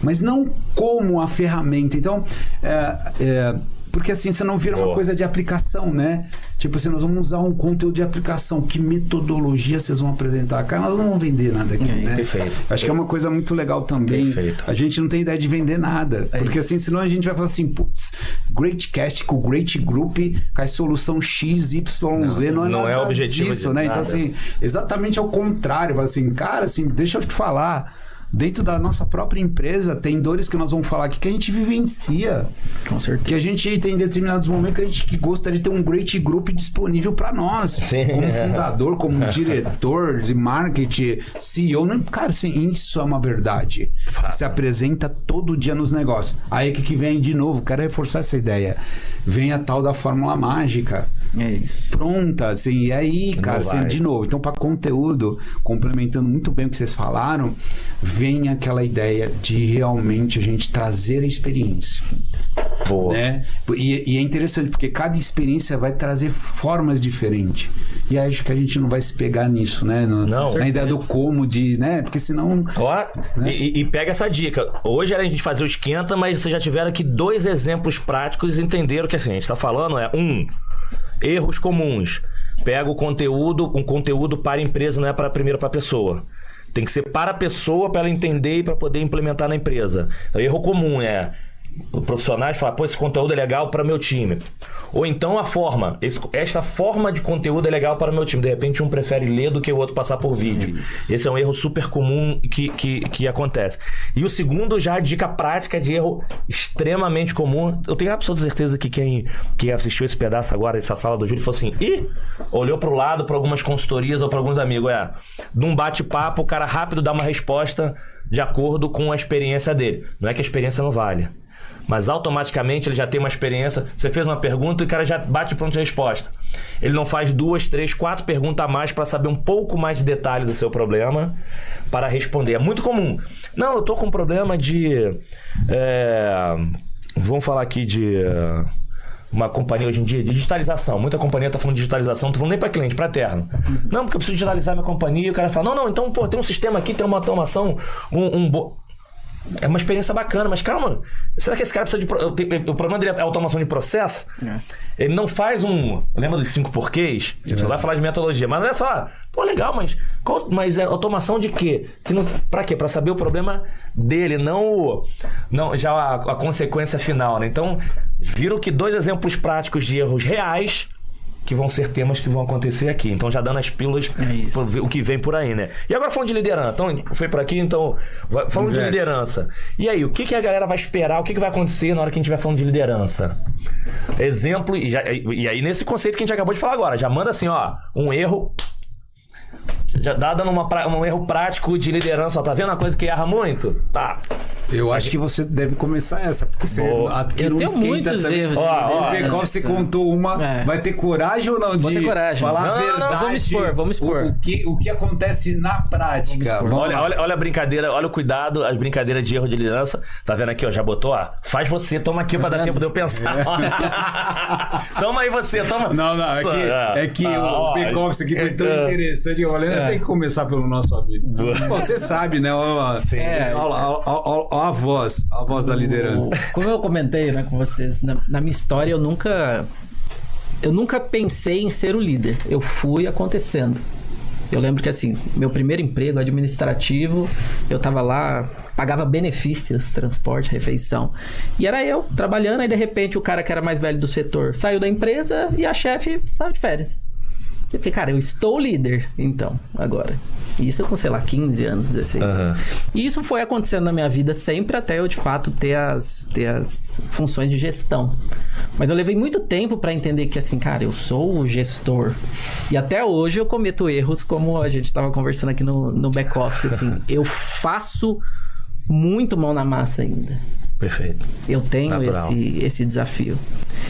Mas não como a ferramenta. Então, porque assim você não vira uma coisa de aplicação, né? Tipo assim, nós vamos usar um conteúdo de aplicação. Que metodologia vocês vão apresentar? Cara, nós não vamos vender nada aqui, né? Perfeito. Acho que é uma coisa muito legal também. Perfeito. A gente não tem ideia de vender nada. Porque assim, senão a gente vai falar assim, putz, Greatcast com o Great Group, com a solução X, Y, Z, não é o objetivo disso, né? Então assim, exatamente ao contrário. Fala assim, cara, assim, deixa eu te falar. Dentro da nossa própria empresa, tem dores que nós vamos falar aqui que a gente vivencia. Com certeza. Que a gente tem determinados momentos que a gente gostaria de ter um great group disponível para nós. Sim. Como fundador, como diretor de marketing, CEO. Cara, assim, isso é uma verdade. Que se apresenta todo dia nos negócios. Aí o que vem de novo? Quero reforçar essa ideia. Vem a tal da fórmula mágica. É isso. Pronta, assim. E aí, cara, assim, de novo. Então, para conteúdo, complementando muito bem o que vocês falaram, vem aquela ideia de realmente a gente trazer a experiência. Boa. Né? E é interessante, porque cada experiência vai trazer formas diferentes. E acho que a gente não vai se pegar nisso, né? Na ideia do como, né? Porque senão... Né? E pega essa dica. Hoje era a gente fazer o esquenta, mas vocês já tiveram aqui 2 exemplos práticos e entenderam que assim, a gente está falando erros comuns. Pega o conteúdo, um conteúdo para a empresa, não é primeiro para a pessoa. Tem que ser para a pessoa, para ela entender e para poder implementar na empresa. Então, erro comum é os profissionais falar, esse conteúdo é legal para o meu time. Ou então a forma. Esta forma de conteúdo é legal para o meu time. De repente, um prefere ler do que o outro passar por vídeo. Esse é um erro super comum que acontece. E o segundo, já a dica prática de erro extremamente comum. Eu tenho absoluta certeza que quem assistiu esse pedaço agora, essa fala do Júlio, falou assim, olhou para o lado, para algumas consultorias ou para alguns amigos. Num bate-papo, o cara rápido dá uma resposta de acordo com a experiência dele. Não é que a experiência não vale. Mas automaticamente ele já tem uma experiência. Você fez uma pergunta e o cara já bate pronto a resposta. Ele não faz 2, 3, 4 perguntas a mais para saber um pouco mais de detalhe do seu problema para responder. É muito comum. Não, eu tô com um problema de... vamos falar aqui de... uma companhia hoje em dia de digitalização. Muita companhia tá falando de digitalização, não tô falando nem para cliente, para terno. Não, porque eu preciso digitalizar minha companhia. E o cara fala, não, então, tem um sistema aqui, tem uma automação, é uma experiência bacana, mas calma, será que esse cara precisa de... O problema dele é a automação de processo? Ele não faz lembra dos 5 porquês? A gente não vai falar de metodologia, mas olha só, legal, mas é automação de quê? Pra quê? Pra saber o problema dele, não já a consequência final, né? Então, viram que 2 exemplos práticos de erros reais que vão ser temas que vão acontecer aqui. Então, já dando as pílulas o que vem por aí, né? E agora falando de liderança. Então, foi por aqui, então... Falando de liderança. E aí, o que a galera vai esperar? O que vai acontecer na hora que a gente estiver falando de liderança? Exemplo... E aí, nesse conceito que a gente acabou de falar agora, já manda assim, um erro... Já dando um erro prático de liderança, ó, tá vendo uma coisa que erra muito? Tá. Eu acho que você deve começar essa, porque você aqui não esquenta muitos também. erros. Você contou uma, vai ter coragem ou não de falar a verdade? Vamos expor. O que acontece na prática. Olha a brincadeira, olha o cuidado, a brincadeira de erro de liderança. Tá vendo aqui, ó, já botou, ó, faz você, toma aqui pra dar tempo de eu pensar. Toma aí você, toma. Não, é que o back-office aqui foi tão interessante. Olha, tem que começar pelo nosso amigo. Você sabe, né? A voz da liderança. Como eu comentei, né, com vocês, na minha história eu nunca pensei em ser o líder. Eu fui acontecendo. Eu lembro que assim, meu primeiro emprego administrativo, eu tava lá, pagava benefícios, transporte, refeição. E era eu trabalhando, aí de repente o cara que era mais velho do setor saiu da empresa e a chefe saiu de férias. Eu fiquei, cara, eu estou líder, então, agora. Isso com, sei lá, 15 anos, 16 anos. E isso foi acontecendo na minha vida sempre até eu, de fato, ter as funções de gestão. Mas eu levei muito tempo para entender que, assim, cara, eu sou o gestor. E até hoje eu cometo erros, como a gente estava conversando aqui no back-office, assim. Eu faço muito mão na massa ainda. Perfeito. Eu tenho esse desafio.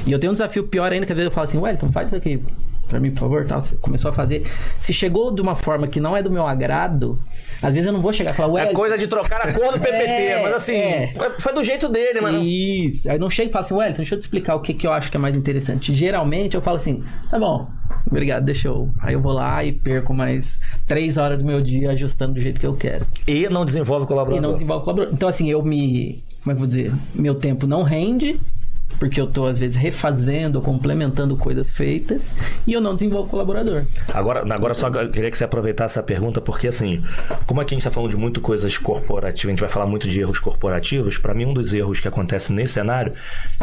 E eu tenho um desafio pior ainda, que às vezes eu falo assim, Wellington, faz isso aqui pra mim, por favor, tal. Você começou a fazer. Se chegou de uma forma que não é do meu agrado, às vezes eu não vou chegar e falar, é coisa de trocar a cor do PPT, mas assim, foi do jeito dele, mano. Isso. Aí eu não chego e falo assim, Wellington, deixa eu te explicar o que eu acho que é mais interessante. Geralmente eu falo assim, tá bom, obrigado, deixa eu... Aí eu vou lá e perco mais 3 horas do meu dia ajustando do jeito que eu quero. E não desenvolve colaborador. Então assim, como é que eu vou dizer? Meu tempo não rende, porque eu tô, às vezes, refazendo, complementando coisas feitas, e eu não desenvolvo colaborador. Agora só eu queria que você aproveitasse essa pergunta, porque assim, como aqui a gente tá falando de muito coisas corporativas, a gente vai falar muito de erros corporativos, pra mim um dos erros que acontece nesse cenário,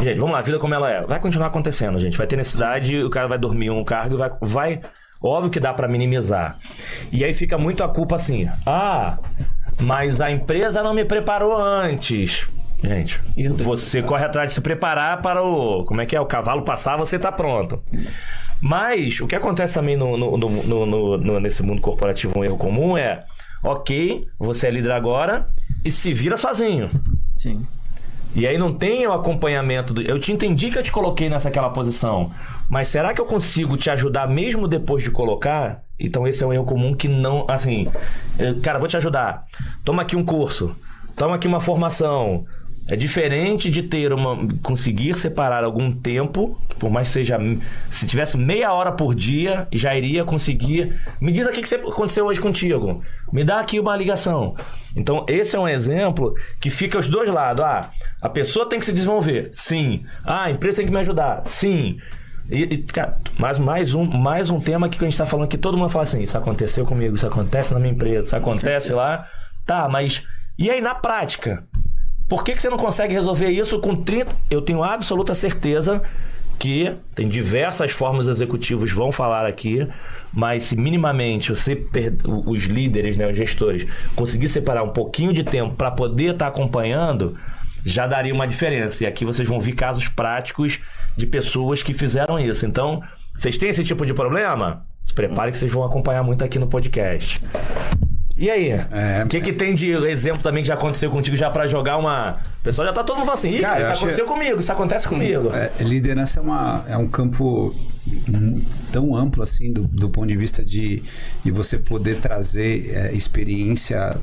gente, vamos lá, a vida como ela é, vai continuar acontecendo, gente, vai ter necessidade, o cara vai dormir um cargo e vai óbvio que dá pra minimizar. E aí fica muito a culpa assim, mas a empresa não me preparou antes. Gente, você corre atrás de se preparar para o... Como é que é? O cavalo passar, você tá pronto. Mas o que acontece também nesse mundo corporativo, um erro comum é... Ok, você é líder agora e se vira sozinho. Sim. E aí não tem o acompanhamento... Eu te entendi que eu te coloquei naquela posição, mas será que eu consigo te ajudar mesmo depois de colocar? Então esse é um erro comum que não... Assim, cara, vou te ajudar. Toma aqui um curso. Toma aqui uma formação... É diferente de conseguir separar algum tempo, por mais que seja... Se tivesse meia hora por dia, já iria conseguir... Me diz aqui o que aconteceu hoje contigo. Me dá aqui uma ligação. Então, esse é um exemplo que fica os dois lados. A pessoa tem que se desenvolver. Sim. A empresa tem que me ajudar. Sim. Cara, mais um tema que a gente está falando que todo mundo fala assim, isso aconteceu comigo, isso acontece na minha empresa, isso acontece lá. Tá, mas... E aí, na prática... Por que você não consegue resolver isso com 30... Eu tenho absoluta certeza que tem diversas formas executivos vão falar aqui, mas se minimamente os líderes, né, os gestores, conseguir separar um pouquinho de tempo para poder estar acompanhando, já daria uma diferença. E aqui vocês vão ver casos práticos de pessoas que fizeram isso. Então, vocês têm esse tipo de problema? Se preparem que vocês vão acompanhar muito aqui no podcast. E aí? O que tem de exemplo também que já aconteceu contigo já pra jogar uma... O pessoal já tá todo mundo falando assim, cara, isso aconteceu comigo, isso acontece comigo. Liderança é um campo tão amplo assim do ponto de vista de você poder trazer experiência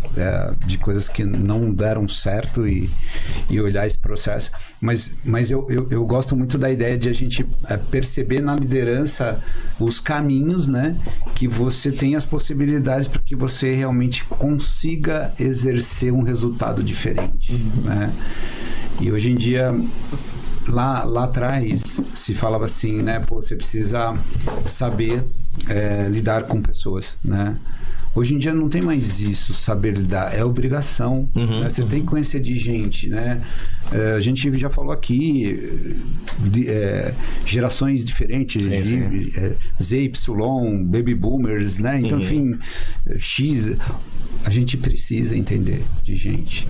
de coisas que não deram certo e olhar esse processo. Mas eu gosto muito da ideia de a gente perceber na liderança os caminhos, né? Que você tem as possibilidades para que você realmente consiga exercer um resultado diferente, né? E hoje em dia... Lá atrás se falava assim, né? Pô, você precisa saber lidar com pessoas, né? Hoje em dia não tem mais isso, saber lidar, é obrigação, né? Você tem que conhecer de gente, né? A gente já falou aqui gerações diferentes, Z, Y, Baby Boomers, né? Então, enfim, X, a gente precisa entender de gente.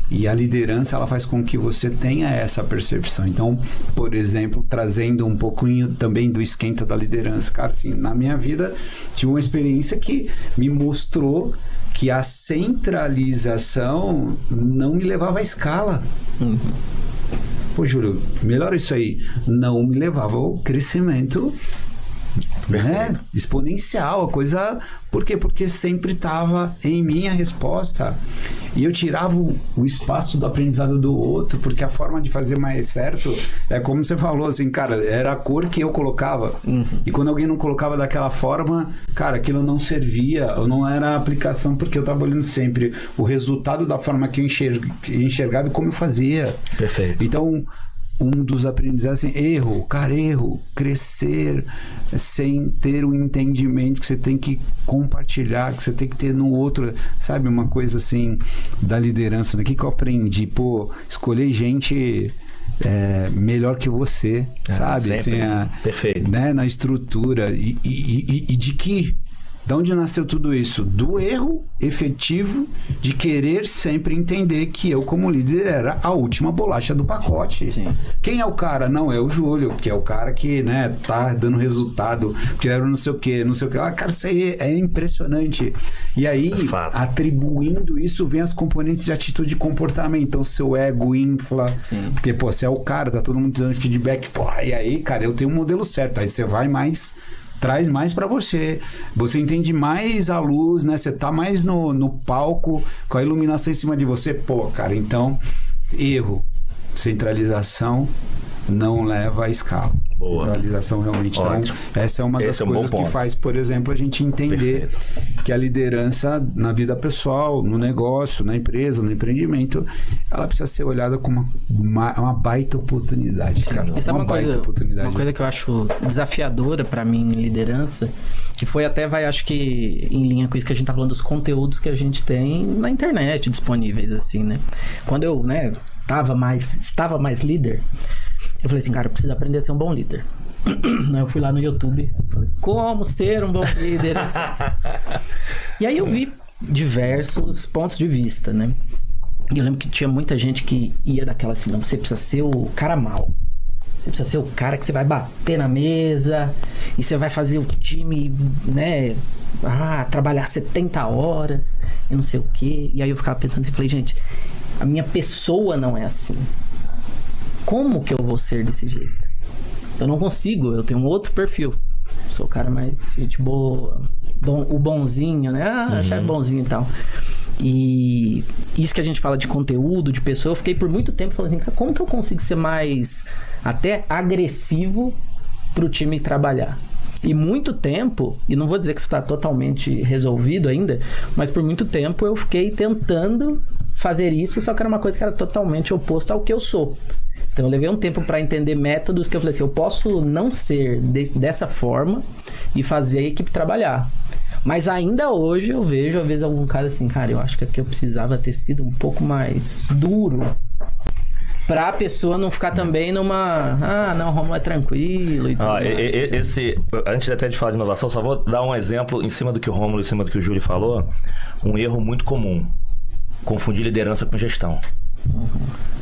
E a liderança, ela faz com que você tenha essa percepção. Então, por exemplo, trazendo um pouquinho também do esquenta da liderança. Cara, assim, na minha vida, tive uma experiência que me mostrou que a centralização não me levava à escala. Pô, Júlio, melhora isso aí. Não me levava ao crescimento, né, exponencial, a coisa... Por quê? Porque sempre estava em mim a resposta. E eu tirava o espaço do aprendizado do outro, porque a forma de fazer mais certo é como você falou, assim, cara, era a cor que eu colocava. E quando alguém não colocava daquela forma, cara, aquilo não servia, ou não era a aplicação, porque eu estava olhando sempre o resultado da forma que eu enxergava e como eu fazia. Perfeito. Então, um dos aprendizados, assim, erro, crescer sem ter o entendimento que você tem que compartilhar, que você tem que ter no outro, sabe, uma coisa assim da liderança, né? O que eu aprendi? Pô, escolher gente melhor que você, sabe? Assim, perfeito. Né? Na estrutura e de onde nasceu tudo isso? Do erro efetivo de querer sempre entender que eu, como líder, era a última bolacha do pacote. Sim. Quem é o cara? Não, é o Júlio, que é o cara que, né, tá dando resultado, que era não sei o quê. Ah, cara, isso aí é impressionante. E aí, atribuindo isso, vem as componentes de atitude e comportamento. Então, seu ego infla. Sim. Porque, pô, você é o cara, tá todo mundo dando feedback. Porra, e aí, cara, eu tenho um modelo certo. Aí você vai traz mais pra você entende mais a luz, né? Você tá mais no palco, com a iluminação em cima de você. Pô, cara, então, erro, centralização não leva à escala. Boa. Centralização realmente. Ótimo. Então, essa é uma das coisas que faz, por exemplo, a gente entender que a liderança na vida pessoal, no negócio, na empresa, no empreendimento, ela precisa ser olhada como uma baita oportunidade, cara. Essa é uma coisa que eu acho desafiadora para mim em liderança, que foi até, acho que em linha com isso que a gente tá falando, dos conteúdos que a gente tem na internet disponíveis, assim, né? Quando eu, né, estava mais líder, eu falei assim, cara, eu preciso aprender a ser um bom líder. Eu fui lá no YouTube, falei, como ser um bom líder, etc. E aí eu vi diversos pontos de vista, né? E eu lembro que tinha muita gente que ia daquela assim, não, você precisa ser o cara mau. Você precisa ser o cara que você vai bater na mesa e você vai fazer o time, né, trabalhar 70 horas e não sei o quê. E aí eu ficava pensando assim, falei, gente, a minha pessoa não é assim. Como que eu vou ser desse jeito? Eu não consigo, eu tenho um outro perfil. Sou o cara mais gente boa, o bonzinho, né? Achar bonzinho e tal. E isso que a gente fala de conteúdo, de pessoa, eu fiquei por muito tempo falando assim, como que eu consigo ser mais até agressivo pro time trabalhar? E muito tempo, e não vou dizer que isso está totalmente resolvido ainda, mas por muito tempo eu fiquei tentando fazer isso, só que era uma coisa que era totalmente oposta ao que eu sou. Então eu levei um tempo para entender métodos que eu falei assim, eu posso não ser dessa forma e fazer a equipe trabalhar. Mas ainda hoje eu vejo, às vezes, algum cara assim, cara, eu acho que aqui eu precisava ter sido um pouco mais duro pra pessoa não ficar também numa... não, o Romulo é tranquilo e tudo mais. Antes até de falar de inovação, só vou dar um exemplo em cima do que o Romulo, em cima do que o Júlio falou. Um erro muito comum. Confundir liderança com gestão.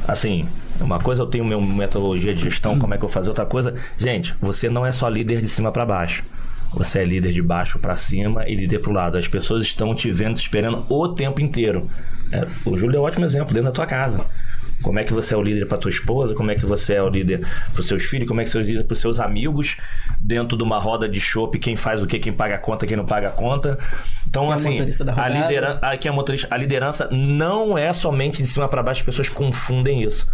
Assim, uma coisa eu tenho minha metodologia de gestão, como é que eu faço, outra coisa, gente, você não é só líder de cima para baixo, você é líder de baixo para cima e líder pro lado. As pessoas estão te vendo, te esperando o tempo inteiro. O Júlio é um ótimo exemplo dentro da tua casa. Como é que você é o líder para tua esposa, como é que você é o líder para os seus filhos, como é que você é o líder para os seus amigos, dentro de uma roda de chopp, quem faz o quê, quem paga a conta, quem não paga a conta. Então, assim, a liderança não é somente de cima para baixo, as pessoas confundem isso.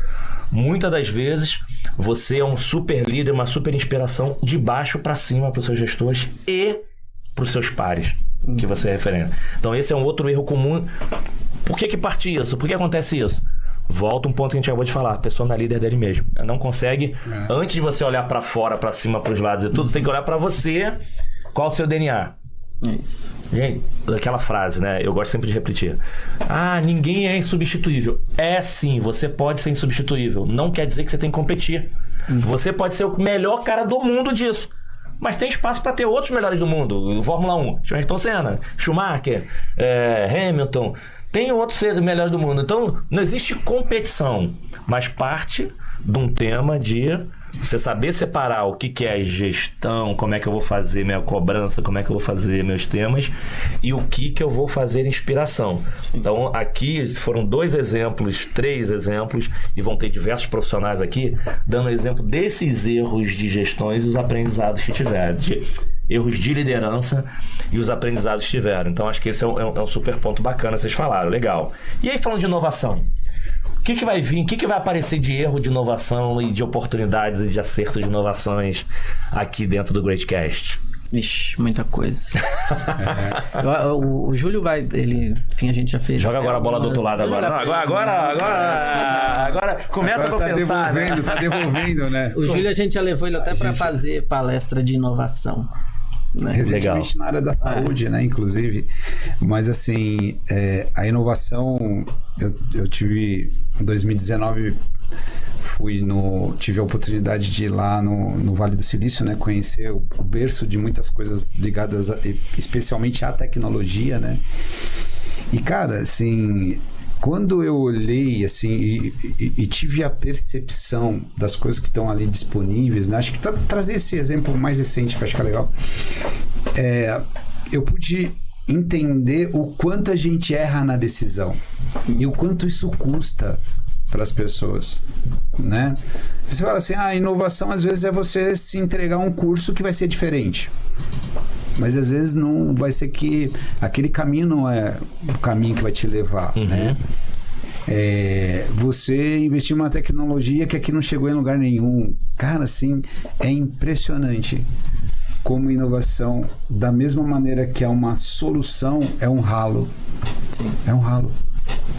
Muitas das vezes, você é um super líder, uma super inspiração de baixo para cima para os seus gestores e para os seus pares, que você é referência. Então, esse é um outro erro comum. Por que parte isso? Por que acontece isso? Volta um ponto que a gente acabou de falar. A pessoa não é líder dele mesmo. Ela não consegue, antes de você olhar pra fora, pra cima, pros lados e tudo, você tem que olhar pra você, qual o seu DNA. É isso. Gente, aquela frase, né? Eu gosto sempre de repetir. Ninguém é insubstituível. É sim, você pode ser insubstituível. Não quer dizer que você tem que competir. Você pode ser o melhor cara do mundo disso. mas tem espaço para ter outros melhores do mundo. Fórmula 1, Ayrton Senna, Schumacher, Hamilton, tem outros melhores do mundo. Então, não existe competição, mas parte de um tema de você saber separar o que é gestão, como é que eu vou fazer minha cobrança, como é que eu vou fazer meus temas e o que eu vou fazer inspiração. Então, aqui foram 2 exemplos, 3 exemplos, e vão ter diversos profissionais aqui dando exemplo desses erros de gestões e os aprendizados que tiveram, erros de liderança e os aprendizados que tiveram. Então, acho que esse é um super ponto bacana, vocês falaram, legal. E aí, falando de inovação, o que vai vir, o que vai aparecer de erro de inovação e de oportunidades e de acertos de inovações aqui dentro do Greatcast? Vixe, muita coisa. O Júlio vai, enfim, a gente já fez. Joga agora a bola do outro lado agora. Agora começa agora pra pensar. Tá devolvendo, né? O Júlio a gente já levou ele até para fazer palestra de inovação. Né? Recentemente na área da saúde, né, inclusive. Mas assim, a inovação, eu tive em 2019 tive a oportunidade de ir lá no Vale do Silício, né, conhecer o berço de muitas coisas ligadas especialmente à tecnologia, né? E cara, assim, quando eu olhei assim e tive a percepção das coisas que estão ali disponíveis, né? Acho que trazer esse exemplo mais recente que eu acho que é legal, eu pude entender o quanto a gente erra na decisão e o quanto isso custa para as pessoas, né? Você fala assim, a inovação às vezes é você se entregar um curso que vai ser diferente. Mas às vezes não vai ser que aquele caminho não é o caminho que vai te levar, né? Você investir em uma tecnologia que aqui não chegou em lugar nenhum. Cara, assim, é impressionante como inovação, da mesma maneira que é uma solução, é um ralo. Sim. É um ralo.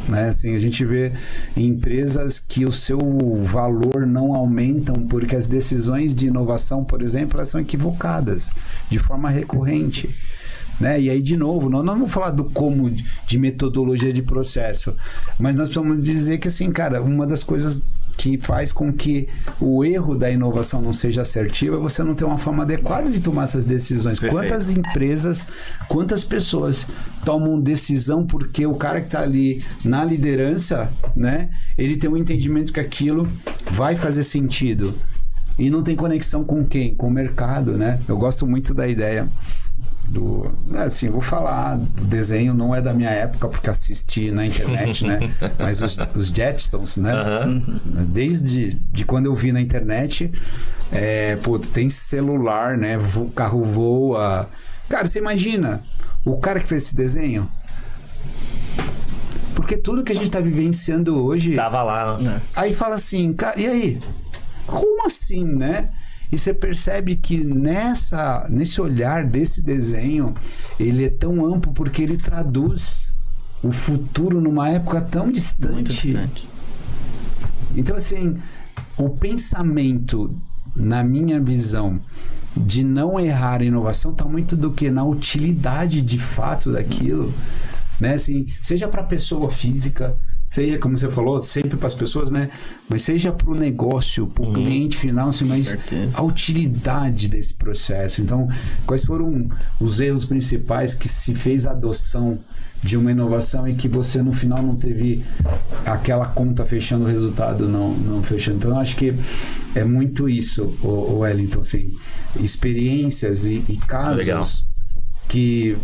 Né? Assim, a gente vê empresas que o seu valor não aumentam porque as decisões de inovação, por exemplo, elas são equivocadas de forma recorrente, né? E aí, de novo, nós não vamos falar do como de metodologia de processo, mas nós precisamos dizer que, assim, cara, uma das coisas que faz com que o erro da inovação não seja assertivo é você não ter uma forma adequada de tomar essas decisões. Perfeito. Quantas empresas, quantas pessoas tomam decisão porque o cara que está ali na liderança, né, ele tem um entendimento que aquilo vai fazer sentido e não tem conexão com quem? Com o mercado, né? Eu gosto muito da ideia assim, vou falar, o desenho não é da minha época porque assisti na internet, né? Mas os Jetsons, né? Desde quando eu vi na internet, tem celular, né? O carro voa. Cara, você imagina o cara que fez esse desenho? Porque tudo que a gente tá vivenciando hoje tava lá, né? Aí fala assim, cara, e aí? Como assim, né? E você percebe que nesse olhar desse desenho, ele é tão amplo porque ele traduz o futuro numa época tão distante. Muito distante. Então, assim, o pensamento, na minha visão, de não errar a inovação está muito do que? Na utilidade de fato daquilo. Né? Assim, seja para a pessoa física, seja, como você falou, sempre para as pessoas, né? Mas seja para o negócio, para o cliente final, assim, mas a utilidade desse processo. Então, quais foram os erros principais que se fez a adoção de uma inovação e que você no final não teve aquela conta fechando, o resultado não fechando? Então, eu acho que é muito isso, o Wellington, assim, experiências e casos. Legal. Que,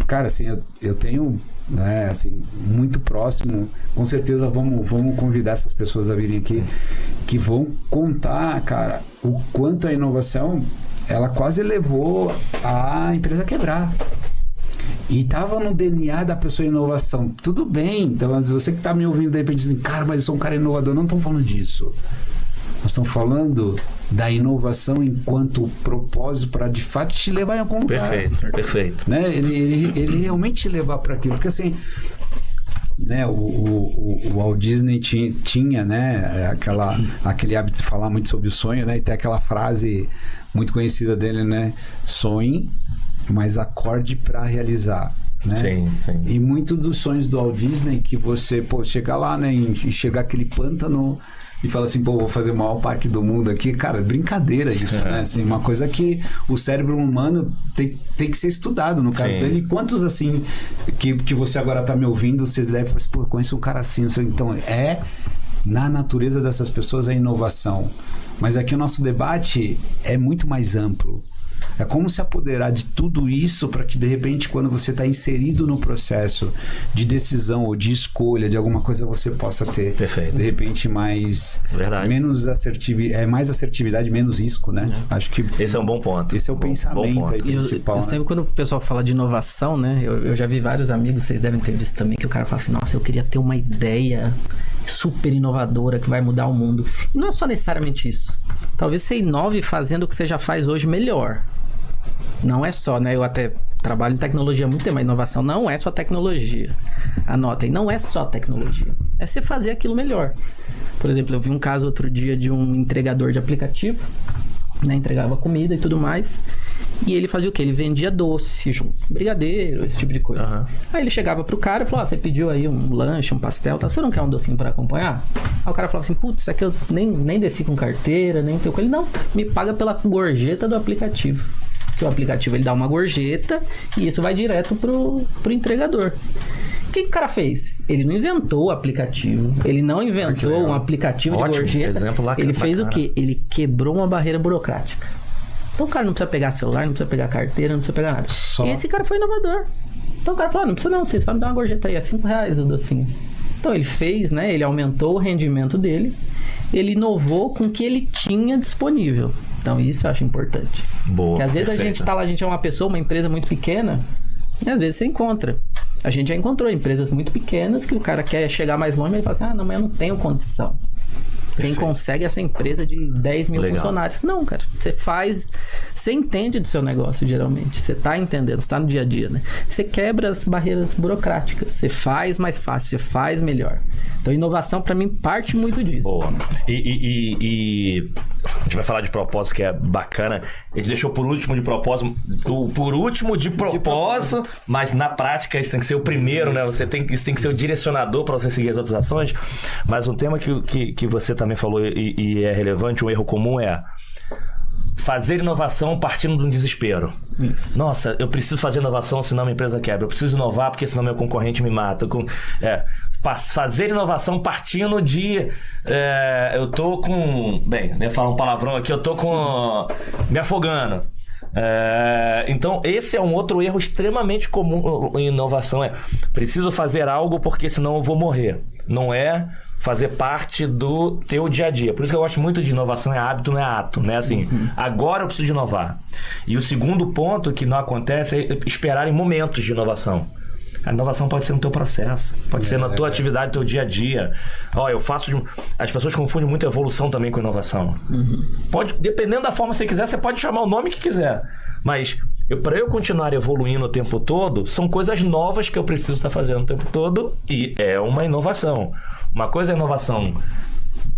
cara, assim, eu tenho... né, assim, muito próximo, com certeza vamos convidar essas pessoas a virem aqui que vão contar, cara, o quanto a inovação ela quase levou a empresa a quebrar e tava no DNA da pessoa inovação. Tudo bem, então você que tá me ouvindo de repente assim, cara, mas eu sou um cara inovador. Não estamos falando disso, nós estamos falando da inovação enquanto propósito para de fato te levar em algum lugar. Perfeito. Né? Ele realmente te levar para aquilo. Porque assim, né, o Walt Disney tinha, né, aquele hábito de falar muito sobre o sonho, né? E tem aquela frase muito conhecida dele, né? Sonhe, mas acorde para realizar. Né? Sim. E muito dos sonhos do Walt Disney que você chegar lá, né, e chegar aquele pântano e fala assim, pô, vou fazer o maior parque do mundo aqui. Cara, brincadeira isso, né? Assim, uma coisa que o cérebro humano tem que ser estudado. No caso dele, quantos assim que você agora tá me ouvindo, você deve falar assim, pô, eu conheço um cara assim. Então, na natureza dessas pessoas a inovação. Mas aqui o nosso debate é muito mais amplo. É como se apoderar de tudo isso para que, de repente, quando você está inserido no processo de decisão ou de escolha de alguma coisa, você possa ter, de repente, mais assertividade, menos risco, né? Acho que esse é um bom ponto. Esse é o pensamento aí principal. Eu sempre, quando o pessoal fala de inovação, né? Eu já vi vários amigos, vocês devem ter visto também, que o cara fala assim, nossa, eu queria ter uma ideia super inovadora que vai mudar o mundo. E não é só necessariamente isso. Talvez você inove fazendo o que você já faz hoje melhor. Não é só, né? Eu até trabalho em tecnologia há muito tempo, mas inovação não é só tecnologia. Anotem, não é só tecnologia. É você fazer aquilo melhor. Por exemplo, eu vi um caso outro dia de um entregador de aplicativo, né? Entregava comida e tudo mais. E ele fazia o quê? Ele vendia doce junto, brigadeiro, esse tipo de coisa. Aí ele chegava pro cara e falou, você pediu aí um lanche, um pastel, tá? Você não quer um docinho pra acompanhar? Aí o cara falava assim, putz, isso aqui eu nem desci com carteira, nem tenho com ele. Não, me paga pela gorjeta do aplicativo. Que o aplicativo ele dá uma gorjeta e isso vai direto pro entregador. O que o cara fez? Ele não inventou o aplicativo. Ele não inventou um aplicativo de gorjeta. Ele fez o quê? Ele quebrou uma barreira burocrática. Então o cara não precisa pegar celular, não precisa pegar carteira, não precisa pegar nada. E esse cara foi inovador. Então o cara falou, não precisa não, você só me dá uma gorjeta aí, é R$5 o docinho. Então ele fez, né? Ele aumentou o rendimento dele. Ele inovou com o que ele tinha disponível. Então isso eu acho importante. Boa, porque às vezes a gente tá lá, a gente é uma pessoa, uma empresa muito pequena, e às vezes você encontra. A gente já encontrou empresas muito pequenas que o cara quer chegar mais longe, mas ele fala assim, não, mas eu não tenho condição. Quem consegue essa empresa de 10 mil funcionários? Não, cara. Você faz... Você entende do seu negócio, geralmente. Você tá entendendo, você tá no dia a dia, né? Você quebra as barreiras burocráticas. Você faz mais fácil, você faz melhor. Então, inovação, para mim, parte muito disso. Boa. Assim. E a gente vai falar de propósito, que é bacana. A gente deixou por último de propósito, mas na prática isso tem que ser o primeiro, né? Isso tem que ser o direcionador para você seguir as outras ações. Mas um tema que você também falou e é relevante, um erro comum é fazer inovação partindo de um desespero. Isso. Nossa, eu preciso fazer inovação, senão minha empresa quebra. Eu preciso inovar porque senão meu concorrente me mata. Fazer inovação partindo de... eu tô com... Bem, eu ia falar um palavrão aqui. Eu tô com... me afogando. Então, esse é um outro erro extremamente comum em inovação. Preciso fazer algo porque senão eu vou morrer. Não é... fazer parte do teu dia a dia. Por isso que eu gosto muito de inovação, é hábito, não é ato, né? Assim, agora eu preciso de inovar. E o segundo ponto que não acontece é esperar em momentos de inovação. A inovação pode ser no teu processo, pode ser na tua atividade, no teu dia a dia. Eu faço as pessoas confundem muito evolução também com inovação. Pode, dependendo da forma que você quiser, você pode chamar o nome que quiser. Mas para eu continuar evoluindo o tempo todo, são coisas novas que eu preciso estar fazendo o tempo todo e é uma inovação. Uma coisa é inovação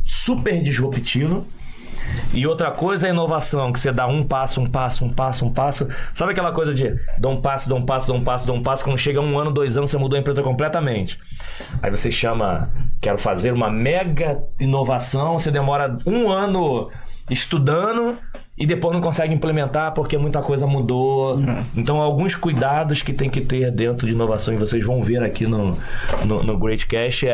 super disruptiva e outra coisa é inovação que você dá um passo. Sabe aquela coisa de dá um passo, quando chega 1 ano, 2 anos, você mudou a empresa completamente. Aí você chama, quero fazer uma mega inovação, você demora 1 ano estudando e depois não consegue implementar porque muita coisa mudou. Então, alguns cuidados que tem que ter dentro de inovação, e vocês vão ver aqui no Great Cash,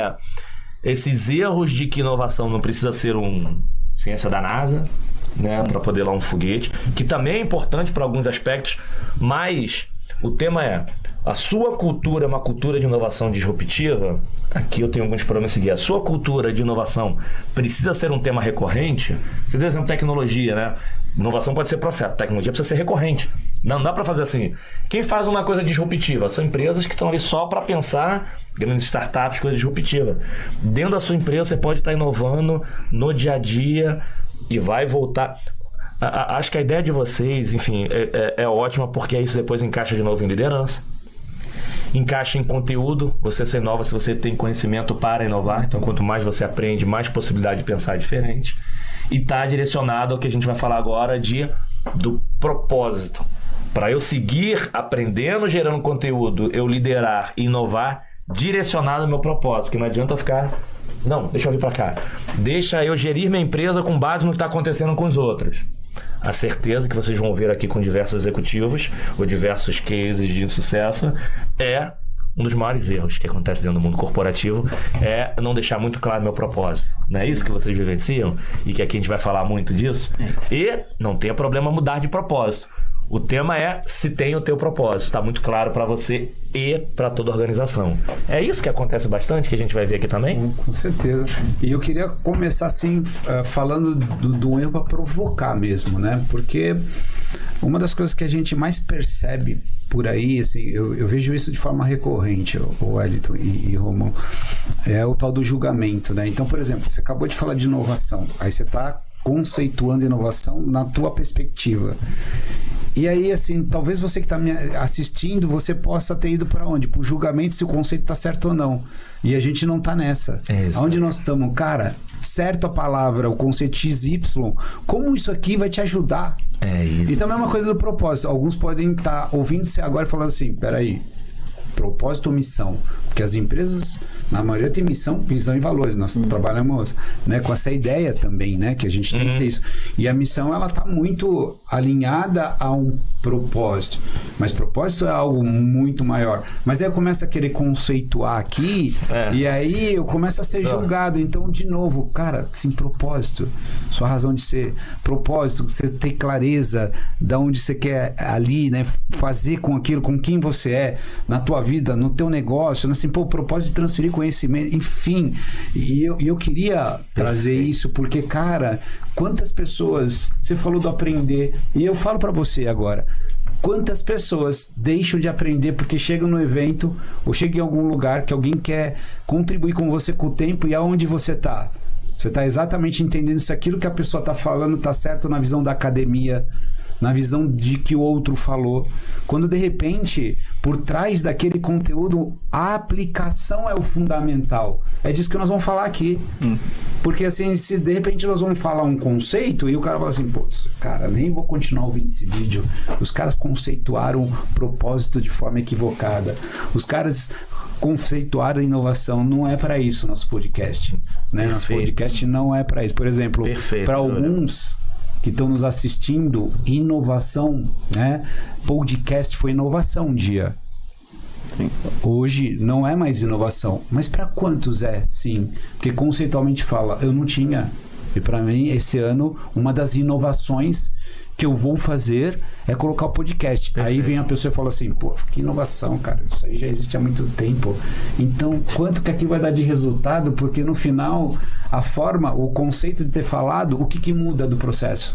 esses erros de que inovação não precisa ser ciência da NASA, né, para poder lá um foguete, que também é importante para alguns aspectos, mas o tema é a sua cultura é uma cultura de inovação disruptiva. Aqui eu tenho alguns problemas a seguir. A sua cultura de inovação precisa ser um tema recorrente. Você deu exemplo tecnologia, né? Inovação pode ser processo, tecnologia precisa ser recorrente. Não dá para fazer assim. Quem faz uma coisa disruptiva? São empresas que estão ali só para pensar, grandes startups, coisa disruptiva. Dentro da sua empresa você pode estar inovando no dia a dia e vai voltar. Acho que a ideia de vocês, enfim, é ótima, porque isso depois encaixa de novo em liderança. Encaixa em conteúdo, você só inova se você tem conhecimento para inovar. Então, quanto mais você aprende, mais possibilidade de pensar diferente. E está direcionado ao que a gente vai falar agora do propósito. Para eu seguir aprendendo, gerando conteúdo, eu liderar e inovar direcionado ao meu propósito. Que não adianta eu ficar Não, deixa eu vir pra cá. Deixa eu gerir minha empresa com base no que está acontecendo com os outros. A certeza que vocês vão ver aqui com diversos executivos ou diversos cases de insucesso é um dos maiores erros que acontece dentro do mundo corporativo, é não deixar muito claro meu propósito. Não é isso que vocês vivenciam? E que aqui a gente vai falar muito disso? E não tem problema mudar de propósito. O tema é se tem o teu propósito. Está muito claro para você e para toda a organização. É isso que acontece bastante, que a gente vai ver aqui também? Com certeza. E eu queria começar assim, falando do erro para provocar mesmo, né? Porque uma das coisas que a gente mais percebe por aí, assim, eu vejo isso de forma recorrente, o Wellington e Romulo, é o tal do julgamento, né? Então, por exemplo, você acabou de falar de inovação, aí você está conceituando inovação na tua perspectiva. E aí, assim, talvez você que está me assistindo, você possa ter ido para onde? Para o julgamento se o conceito está certo ou não. E a gente não está nessa. Onde nós estamos? Cara, certo a palavra, o conceito XY, como isso aqui vai te ajudar? É isso. Então é a mesma coisa do propósito. Alguns podem estar ouvindo você agora e falando assim, peraí, propósito ou missão? Porque as empresas, na maioria, tem missão, visão e valores. Nós trabalhamos, né, com essa ideia também, né, que a gente tem que ter isso. E a missão, ela está muito alinhada a um propósito. Mas propósito é algo muito maior. Mas aí eu começo a querer conceituar aqui, e aí eu começo a ser julgado. Então, de novo, cara, sim, propósito, sua razão de ser, propósito, você ter clareza de onde você quer ali, né, fazer com aquilo, com quem você é, na tua vida, no teu negócio, assim, pô, o propósito de transferir conhecimento, enfim. E eu queria trazer isso porque, cara, quantas pessoas, você falou do aprender, e eu falo pra você agora, quantas pessoas deixam de aprender porque chegam no evento ou chegam em algum lugar que alguém quer contribuir com você com o tempo, e aonde você tá? Você tá exatamente entendendo se aquilo que a pessoa tá falando tá certo na visão da academia, na visão de que o outro falou, quando de repente, por trás daquele conteúdo, a aplicação é o fundamental. É disso que nós vamos falar aqui. Porque assim, se de repente nós vamos falar um conceito e o cara fala assim, putz, cara, nem vou continuar ouvindo esse vídeo. Os caras conceituaram propósito de forma equivocada. Os caras conceituaram inovação. Não é para isso nosso podcast, né? Nosso podcast não é para isso. Por exemplo, para alguns que estão nos assistindo, inovação, né? Podcast foi inovação um dia. Sim. Hoje não é mais inovação. Mas para quantos é? Sim. Porque conceitualmente fala, eu não tinha. E para mim, esse ano, uma das inovações que eu vou fazer é colocar o podcast. Perfeito. Aí vem a pessoa e fala assim, pô, que inovação, cara. Isso aí já existe há muito tempo. Então, quanto que aqui vai dar de resultado? Porque no final, a forma, o conceito de ter falado, o que muda do processo?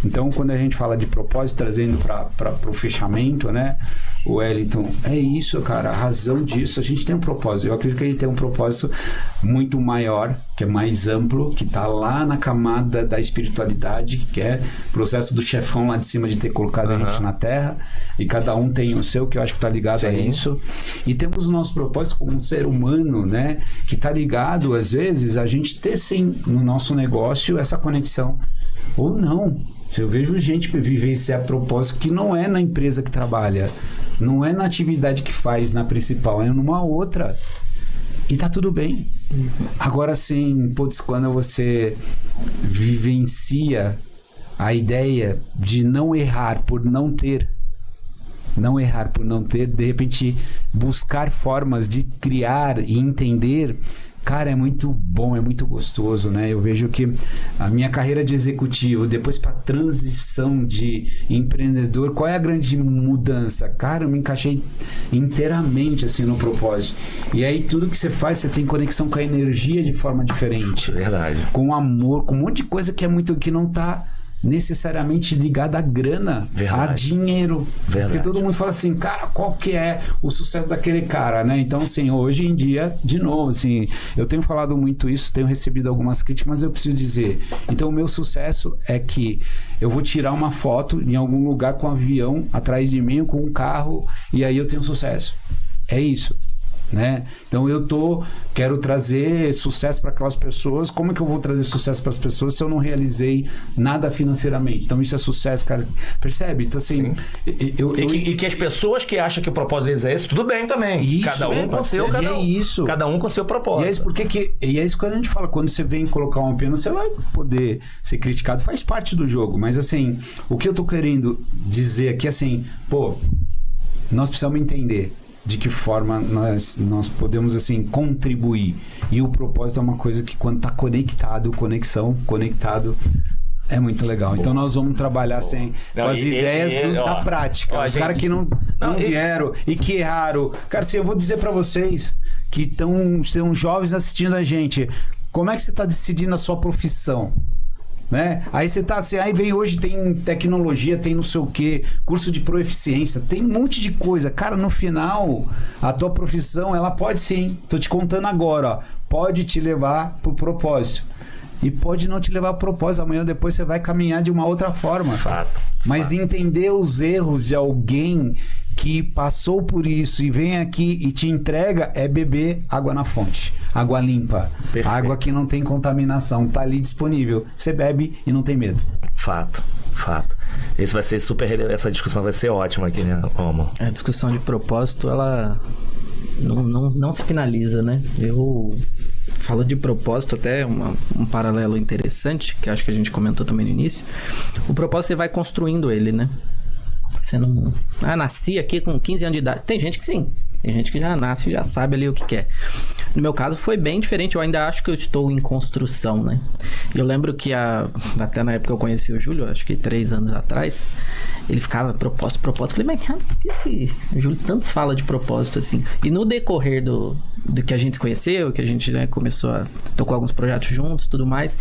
Então, quando a gente fala de propósito, trazendo para o fechamento, né? O Wellington, é isso, cara, a razão disso, a gente tem um propósito. Eu acredito que a gente tem um propósito muito maior, que é mais amplo, que está lá na camada da espiritualidade, que é o processo do chefão lá de cima de ter colocado a gente na Terra, e cada um tem o seu, que eu acho que está ligado a isso. E temos o nosso propósito como um ser humano, né? Que está ligado, às vezes, a gente ter sim no nosso negócio essa conexão. Ou não. Eu vejo gente vivenciar propósito que não é na empresa que trabalha, não é na atividade que faz, na principal, é numa outra. E tá tudo bem. Agora sim, putz, quando você vivencia a ideia de não errar por não ter, de repente buscar formas de criar e entender, cara, é muito bom, é muito gostoso, né? Eu vejo que a minha carreira de executivo, depois para transição de empreendedor, qual é a grande mudança? Cara, eu me encaixei inteiramente assim no propósito. E aí tudo que você faz, você tem conexão com a energia de forma diferente. Verdade. Com amor, com um monte de coisa que é muito, que não tá necessariamente ligada à grana, a dinheiro. Verdade. Porque todo mundo fala assim, cara, qual que é o sucesso daquele cara, né? Então, assim, hoje em dia, de novo, assim, eu tenho falado muito isso, tenho recebido algumas críticas, mas eu preciso dizer, então o meu sucesso é que eu vou tirar uma foto em algum lugar com um avião atrás de mim, com um carro, e aí eu tenho sucesso. É isso. né? Então quero trazer sucesso para aquelas pessoas. Como é que eu vou trazer sucesso para as pessoas se eu não realizei nada financeiramente? Então isso é sucesso, cara. Percebe? Então assim, e que as pessoas que acham que o propósito deles é esse, tudo bem também. Isso, cada um com seu, cada um com seu propósito. E é isso e é isso que a gente fala, quando você vem colocar uma pena, você vai poder ser criticado, faz parte do jogo. Mas assim, o que eu tô querendo dizer aqui, assim, nós precisamos entender de que forma nós podemos, assim, contribuir. E o propósito é uma coisa que, quando está conectado, conectado, é muito legal. Então nós vamos trabalhar com as ideias da prática. Os caras que não vieram e que erraram. Cara, assim, eu vou dizer para vocês que estão jovens assistindo a gente. Como é que você está decidindo a sua profissão? Né? Aí você tá assim, aí vem hoje, tem tecnologia, tem não sei o que, curso de proeficiência, tem um monte de coisa. Cara, no final, a tua profissão, ela pode sim, tô te contando agora, ó, pode te levar pro propósito. E pode não te levar pro propósito, amanhã ou depois você vai caminhar de uma outra forma. Fato. Mas entender os erros de alguém que passou por isso e vem aqui e te entrega é beber água na fonte. Água limpa. Perfeito. Água que não tem contaminação. Tá ali disponível. Você bebe e não tem medo. Fato. Esse vai ser essa discussão vai ser ótima aqui, né, Romulo? A discussão de propósito, ela não se finaliza, né? Eu falo de propósito, até um paralelo interessante, que acho que a gente comentou também no início. O propósito, você vai construindo ele, né? Você não... nasci aqui com 15 anos de idade. Tem gente que sim. Tem gente que já nasce e já sabe ali o que quer. No meu caso foi bem diferente. Eu ainda acho que eu estou em construção, né? Eu lembro que até na época eu conheci o Júlio, acho que 3 anos atrás, ele ficava propósito. Eu falei, mas cara, por que esse Júlio tanto fala de propósito assim? E no decorrer do que a gente se conheceu, que a gente, né, começou a tocar alguns projetos juntos, tudo mais,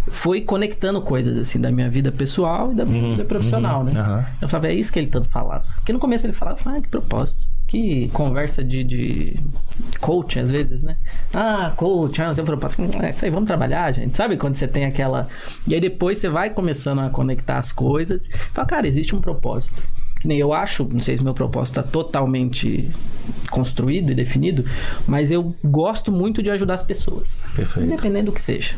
foi conectando coisas assim da minha vida pessoal e da minha vida profissional, né? Eu falava, é isso que ele tanto falava. Porque no começo ele falava, que propósito. Que conversa de coach, às vezes, né? Coach, seu propósito. Isso aí, vamos trabalhar, gente. Sabe quando você tem aquela... E aí depois você vai começando a conectar as coisas. Fala, cara, existe um propósito. Que nem eu acho, não sei se meu propósito está totalmente construído e definido, mas eu gosto muito de ajudar as pessoas. Perfeito. Independente do que seja.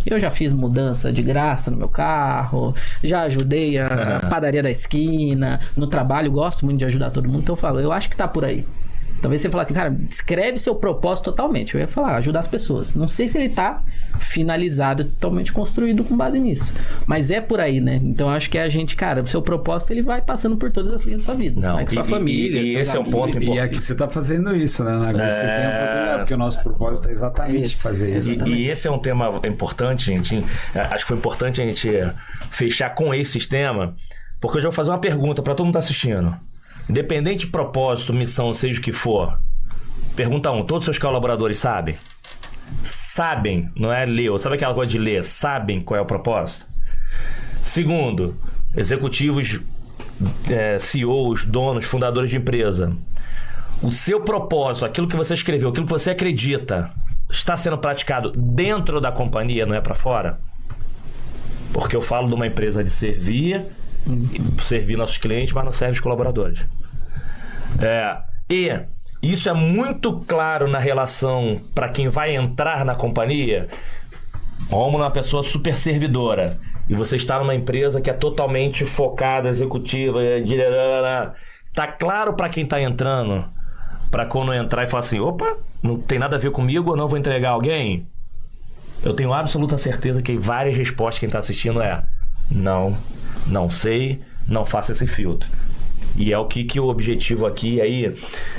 Eu já fiz mudança de graça no meu carro, já ajudei a padaria da esquina, no trabalho, gosto muito de ajudar todo mundo, então eu falo, eu acho que tá por aí. Talvez você fale assim, cara, escreve seu propósito totalmente. Eu ia falar, ajudar as pessoas. Não sei se ele tá finalizado, totalmente construído com base nisso. Mas é por aí, né? Então eu acho que a gente, cara, o seu propósito, ele vai passando por todas as linhas da sua vida. Não, com sua família. E esse é um ponto importante. E aqui você tá fazendo isso, né? Você tem a oportunidade, porque o nosso propósito é exatamente fazer isso. E esse é um tema importante, gente. Acho que foi importante a gente fechar com esse tema, porque eu já vou fazer uma pergunta para todo mundo que tá assistindo. Independente de propósito, missão, seja o que for. Pergunta 1, todos os seus colaboradores sabem? Sabem, não é ler. Sabe aquela coisa de ler? Sabem qual é o propósito? Segundo, executivos, CEOs, donos, fundadores de empresa. O seu propósito, aquilo que você escreveu, aquilo que você acredita, está sendo praticado dentro da companhia, não é para fora? Porque eu falo de uma empresa de servir nossos clientes, mas não serve os colaboradores. E isso é muito claro na relação para quem vai entrar na companhia. Romulo é uma pessoa super servidora e você está numa empresa que é totalmente focada, executiva, tá claro para quem está entrando, para quando entrar e falar assim, opa, não tem nada a ver comigo, eu não vou entregar alguém. Eu tenho absoluta certeza que várias respostas quem está assistindo não sei, não faça esse filtro. E é o que o objetivo aqui, aí,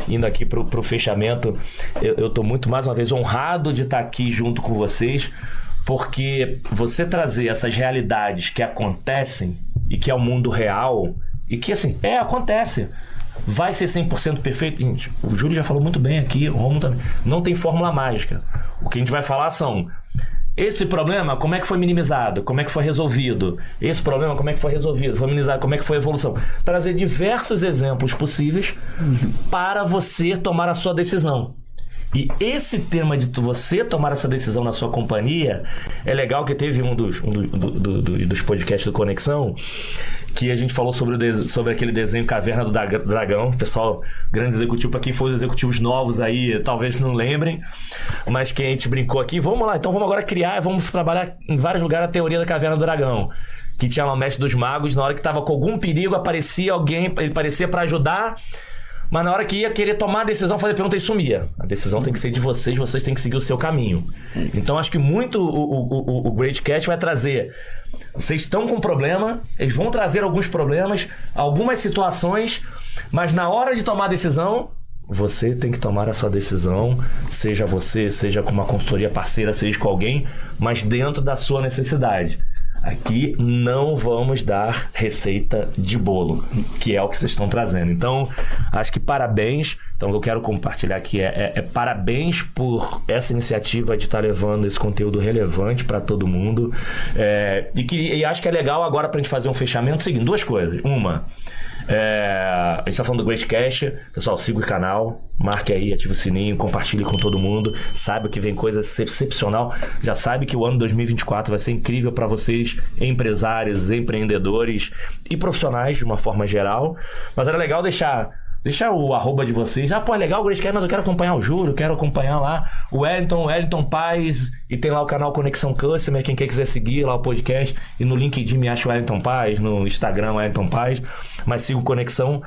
indo aqui pro fechamento, eu tô muito, mais uma vez, honrado de estar aqui junto com vocês, porque você trazer essas realidades que acontecem e que é o mundo real, e que, assim, acontece. Vai ser 100% perfeito? Gente, o Júlio já falou muito bem aqui, o Romulo também. Não tem fórmula mágica. O que a gente vai falar são... Esse problema, como é que foi minimizado? Como é que foi resolvido? Esse problema, como é que foi resolvido? Foi minimizado? Como é que foi a evolução? Trazer diversos exemplos possíveis para você tomar a sua decisão. E esse tema de você tomar essa decisão na sua companhia, é legal que teve um dos podcasts do Conexão, que a gente falou sobre aquele desenho Caverna do Dragão. Pessoal, grande executivo, para quem for os executivos novos aí, talvez não lembrem, mas que a gente brincou aqui, vamos lá, então vamos agora criar, vamos trabalhar em vários lugares a teoria da Caverna do Dragão. Que tinha lá o mestre dos magos, na hora que tava com algum perigo, aparecia alguém, ele aparecia para ajudar, mas na hora que ia querer tomar a decisão, fazer pergunta, ele sumia. A decisão tem que ser de vocês têm que seguir o seu caminho. Então acho que muito o Greatcast vai trazer. Vocês estão com problema, eles vão trazer alguns problemas, algumas situações, mas na hora de tomar a decisão, você tem que tomar a sua decisão, seja você, seja com uma consultoria parceira, seja com alguém, mas dentro da sua necessidade. Aqui não vamos dar receita de bolo, que é o que vocês estão trazendo. Então, acho que parabéns. Então, o que eu quero compartilhar aqui é parabéns por essa iniciativa de estar levando esse conteúdo relevante para todo mundo. E acho que é legal agora para a gente fazer um fechamento seguindo duas coisas. Uma, a gente está falando do Greatcast. Pessoal, siga o canal, marque aí, ative o sininho, compartilhe com todo mundo. Sabe que vem coisa excepcional. Já sabe que o ano 2024 vai ser incrível para vocês, empresários, empreendedores e profissionais de uma forma geral. Mas era legal deixar o arroba de vocês. Pô, é legal o Greatcast, mas eu quero acompanhar o Júlio, quero acompanhar lá o Wellington Paz, e tem lá o canal Conexão Customer, quem quiser seguir lá o podcast, e no LinkedIn me acha o Wellington Paz, no Instagram Wellington Paz, mas siga o Conexão.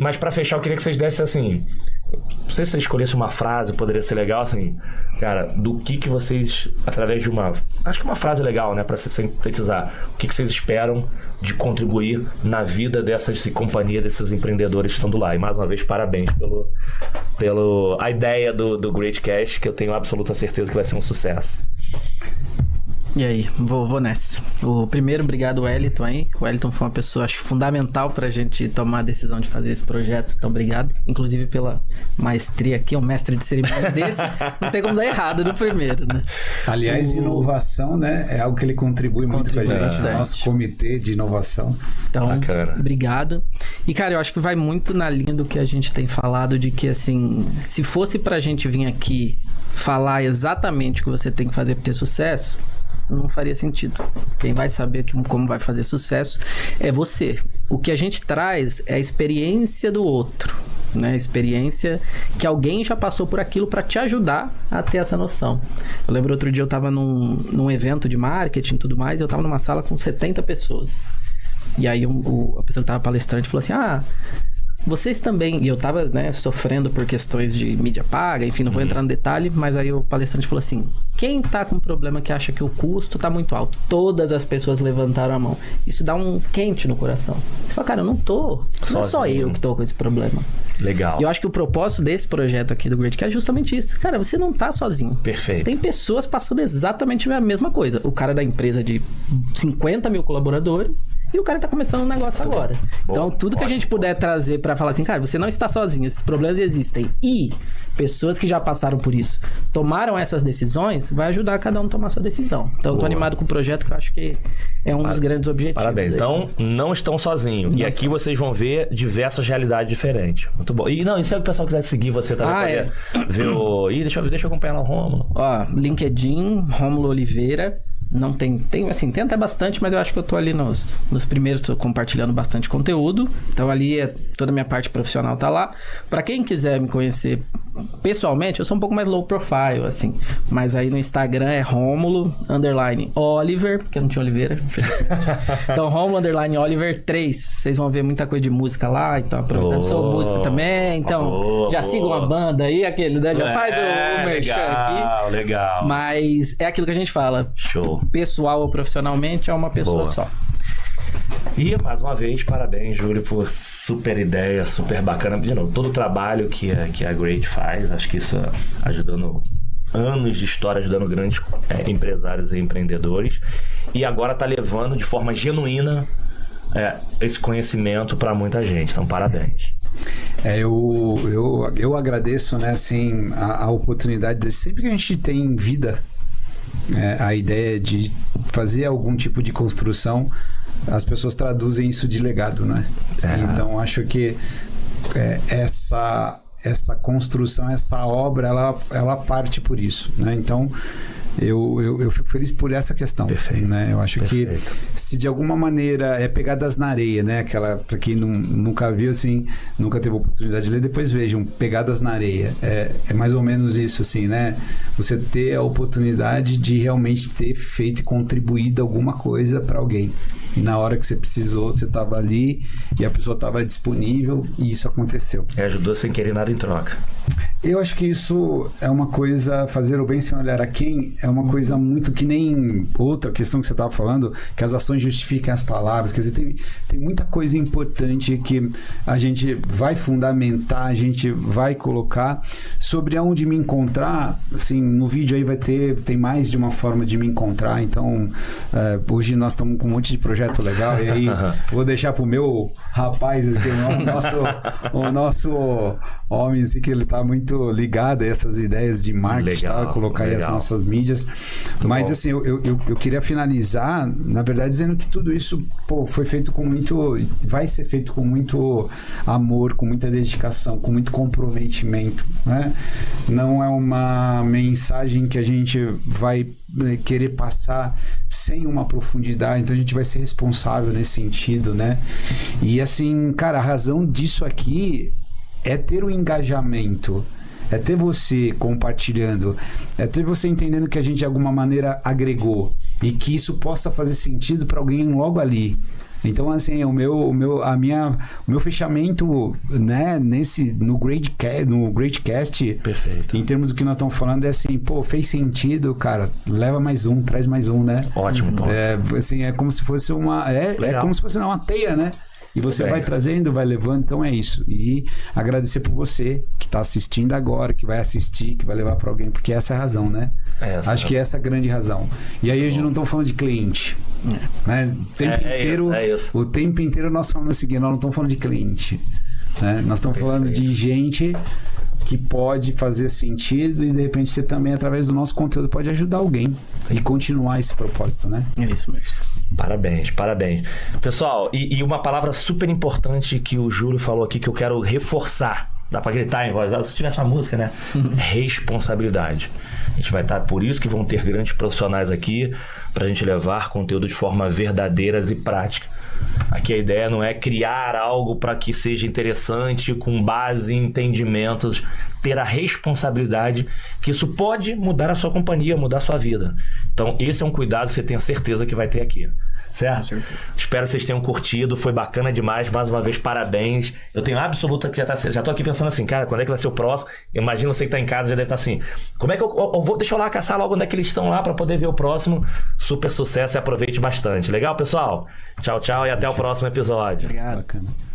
Mas para fechar, eu queria que vocês dessem assim, não sei se você escolhesse uma frase, poderia ser legal, assim, cara, do que vocês, através de acho que uma frase legal, né, para sintetizar, o que vocês esperam de contribuir na vida dessas companhias, desses empreendedores estando lá. E mais uma vez, parabéns pela a ideia do Greatcast, que eu tenho absoluta certeza que vai ser um sucesso. E aí, vou nessa. O primeiro, obrigado, Wellington aí. O Wellington foi uma pessoa, acho que fundamental pra gente tomar a decisão de fazer esse projeto. Então, obrigado. Inclusive pela maestria aqui, um mestre de cerimônia desse. Não tem como dar errado no primeiro, né? Aliás, inovação, né? É algo que ele contribui muito com a gente. Bastante. Nosso comitê de inovação. Então, bacana. Obrigado. E, cara, eu acho que vai muito na linha do que a gente tem falado, de que, assim, se fosse pra gente vir aqui falar exatamente o que você tem que fazer pra ter sucesso, não faria sentido. Quem vai saber como vai fazer sucesso é você. O que a gente traz é a experiência do outro, né? A experiência que alguém já passou por aquilo para te ajudar a ter essa noção. Eu lembro outro dia eu estava num evento de marketing e tudo mais, e eu estava numa sala com 70 pessoas. E aí a pessoa que estava palestrante falou assim, vocês também... E eu tava, né, sofrendo por questões de mídia paga, enfim, não vou entrar no detalhe, mas aí o palestrante falou assim, quem tá com problema que acha que o custo tá muito alto? Todas as pessoas levantaram a mão. Isso dá um quente no coração. Você fala, cara, eu não tô... Não é só eu que tô com esse problema. Legal. E eu acho que o propósito desse projeto aqui do Greatcast é justamente isso. Cara, você não tá sozinho. Perfeito. Tem pessoas passando exatamente a mesma coisa. O cara da empresa de 50 mil colaboradores e o cara tá começando um negócio agora. Então, tudo que a gente puder trazer pra falar assim, cara, você não está sozinho, esses problemas existem. E pessoas que já passaram por isso, tomaram essas decisões, vai ajudar cada um a tomar a sua decisão. Então, eu tô animado com o projeto, que eu acho que é um dos grandes objetivos. Parabéns. Então, não estão sozinhos. E aqui vocês vão ver diversas realidades diferentes. Muito bom. E se o pessoal quiser seguir você também, ver o... deixa eu acompanhar lá o Rômulo. LinkedIn, Rômulo Oliveira. Não tem até bastante, mas eu acho que eu tô ali nos primeiros, tô compartilhando bastante conteúdo. Então ali toda a minha parte profissional tá lá. Pra quem quiser me conhecer pessoalmente, eu sou um pouco mais low profile, assim. Mas aí no Instagram é Romulo_Oliver, porque não tinha Oliveira, infelizmente. Então Romulo_Oliver 3. Vocês vão ver muita coisa de música lá. Então aproveitando, sou músico também. Então sigam a banda aí, aquele, né? Já faz o merchan aqui. Legal. Mas é aquilo que a gente fala. Show. Pessoal ou profissionalmente é uma pessoa só. E mais uma vez, parabéns, Júlio, por super ideia, super bacana. De novo, todo o trabalho que a Great faz, acho que isso ajudando anos de história, ajudando grandes empresários e empreendedores. E agora tá levando de forma genuína esse conhecimento para muita gente. Então, parabéns. Eu agradeço, né, assim, a oportunidade sempre que a gente tem vida, a ideia de fazer algum tipo de construção, as pessoas traduzem isso de legado, né? Então acho que essa construção, essa obra, ela parte por isso, né? Então, eu fico feliz por essa questão. Perfeito. Né? Eu acho Perfeito. que se de alguma maneira é Pegadas na Areia, né? Aquela, para quem nunca viu, assim, nunca teve oportunidade de ler, depois vejam, Pegadas na Areia. É mais ou menos isso, assim, né? Você ter a oportunidade de realmente ter feito e contribuído alguma coisa para alguém. E na hora que você precisou, você estava ali e a pessoa estava disponível e isso aconteceu. Ajudou sem querer nada em troca. Eu acho que isso é uma coisa, fazer o bem sem olhar a quem, é uma coisa muito que nem outra questão que você estava falando, que as ações justificam as palavras. Quer dizer, tem muita coisa importante que a gente vai fundamentar, a gente vai colocar sobre aonde me encontrar. Assim, no vídeo aí tem mais de uma forma de me encontrar. Então, hoje nós estamos com um monte de projeto legal e aí vou deixar pro meu rapaz aqui, o nosso homem, assim, que ele tá muito ligado a essas ideias de marketing, legal, tá? Colocar aí as nossas mídias. Muito Mas bom. Assim, eu queria finalizar, na verdade, dizendo que tudo isso, foi feito com muito, vai ser feito com muito amor, com muita dedicação, com muito comprometimento, né? Não é uma mensagem que a gente vai querer passar sem uma profundidade, então a gente vai ser responsável nesse sentido, né? E assim, cara, a razão disso aqui é ter o engajamento, é ter você compartilhando, é ter você entendendo que a gente de alguma maneira agregou e que isso possa fazer sentido para alguém logo ali. Então, assim, o meu fechamento, né, no Greatcast, perfeito, em termos do que nós estamos falando, é assim, fez sentido, cara, leva mais um, traz mais um, né? Ótimo, ponto. Assim, é como se fosse uma teia, né? E você vai trazendo, vai levando, então é isso. E agradecer por você que está assistindo agora, que vai assistir, que vai levar para alguém, porque essa é a razão, né? Acho que essa é a grande razão. E aí a gente não está falando de cliente. Né? O tempo inteiro nós falamos o seguinte, nós não estamos falando de cliente. Né? Nós estamos falando de gente que pode fazer sentido e de repente você também, através do nosso conteúdo, pode ajudar alguém e continuar esse propósito, né? É isso mesmo. Parabéns. Pessoal, e uma palavra super importante que o Júlio falou aqui que eu quero reforçar. Dá pra gritar em voz alta, se tivesse uma música, né? Responsabilidade. A gente vai estar, por isso que vão ter grandes profissionais aqui pra gente levar conteúdo de forma verdadeira e prática. Aqui a ideia não é criar algo para que seja interessante com base em entendimentos, ter a responsabilidade que isso pode mudar a sua companhia, mudar a sua vida. Então esse é um cuidado que você tenha certeza que vai ter aqui. Certo? Espero que vocês tenham curtido, foi bacana demais, mais uma vez parabéns. Eu tenho absoluta que já tô aqui pensando assim, cara, quando é que vai ser o próximo? Imagina você que tá em casa, já deve estar assim, como é que eu vou, deixa eu lá caçar logo onde é que eles estão lá para poder ver o próximo. Super sucesso e aproveite bastante. Legal, pessoal? Tchau, tchau e até o próximo episódio. Obrigado. Bacana.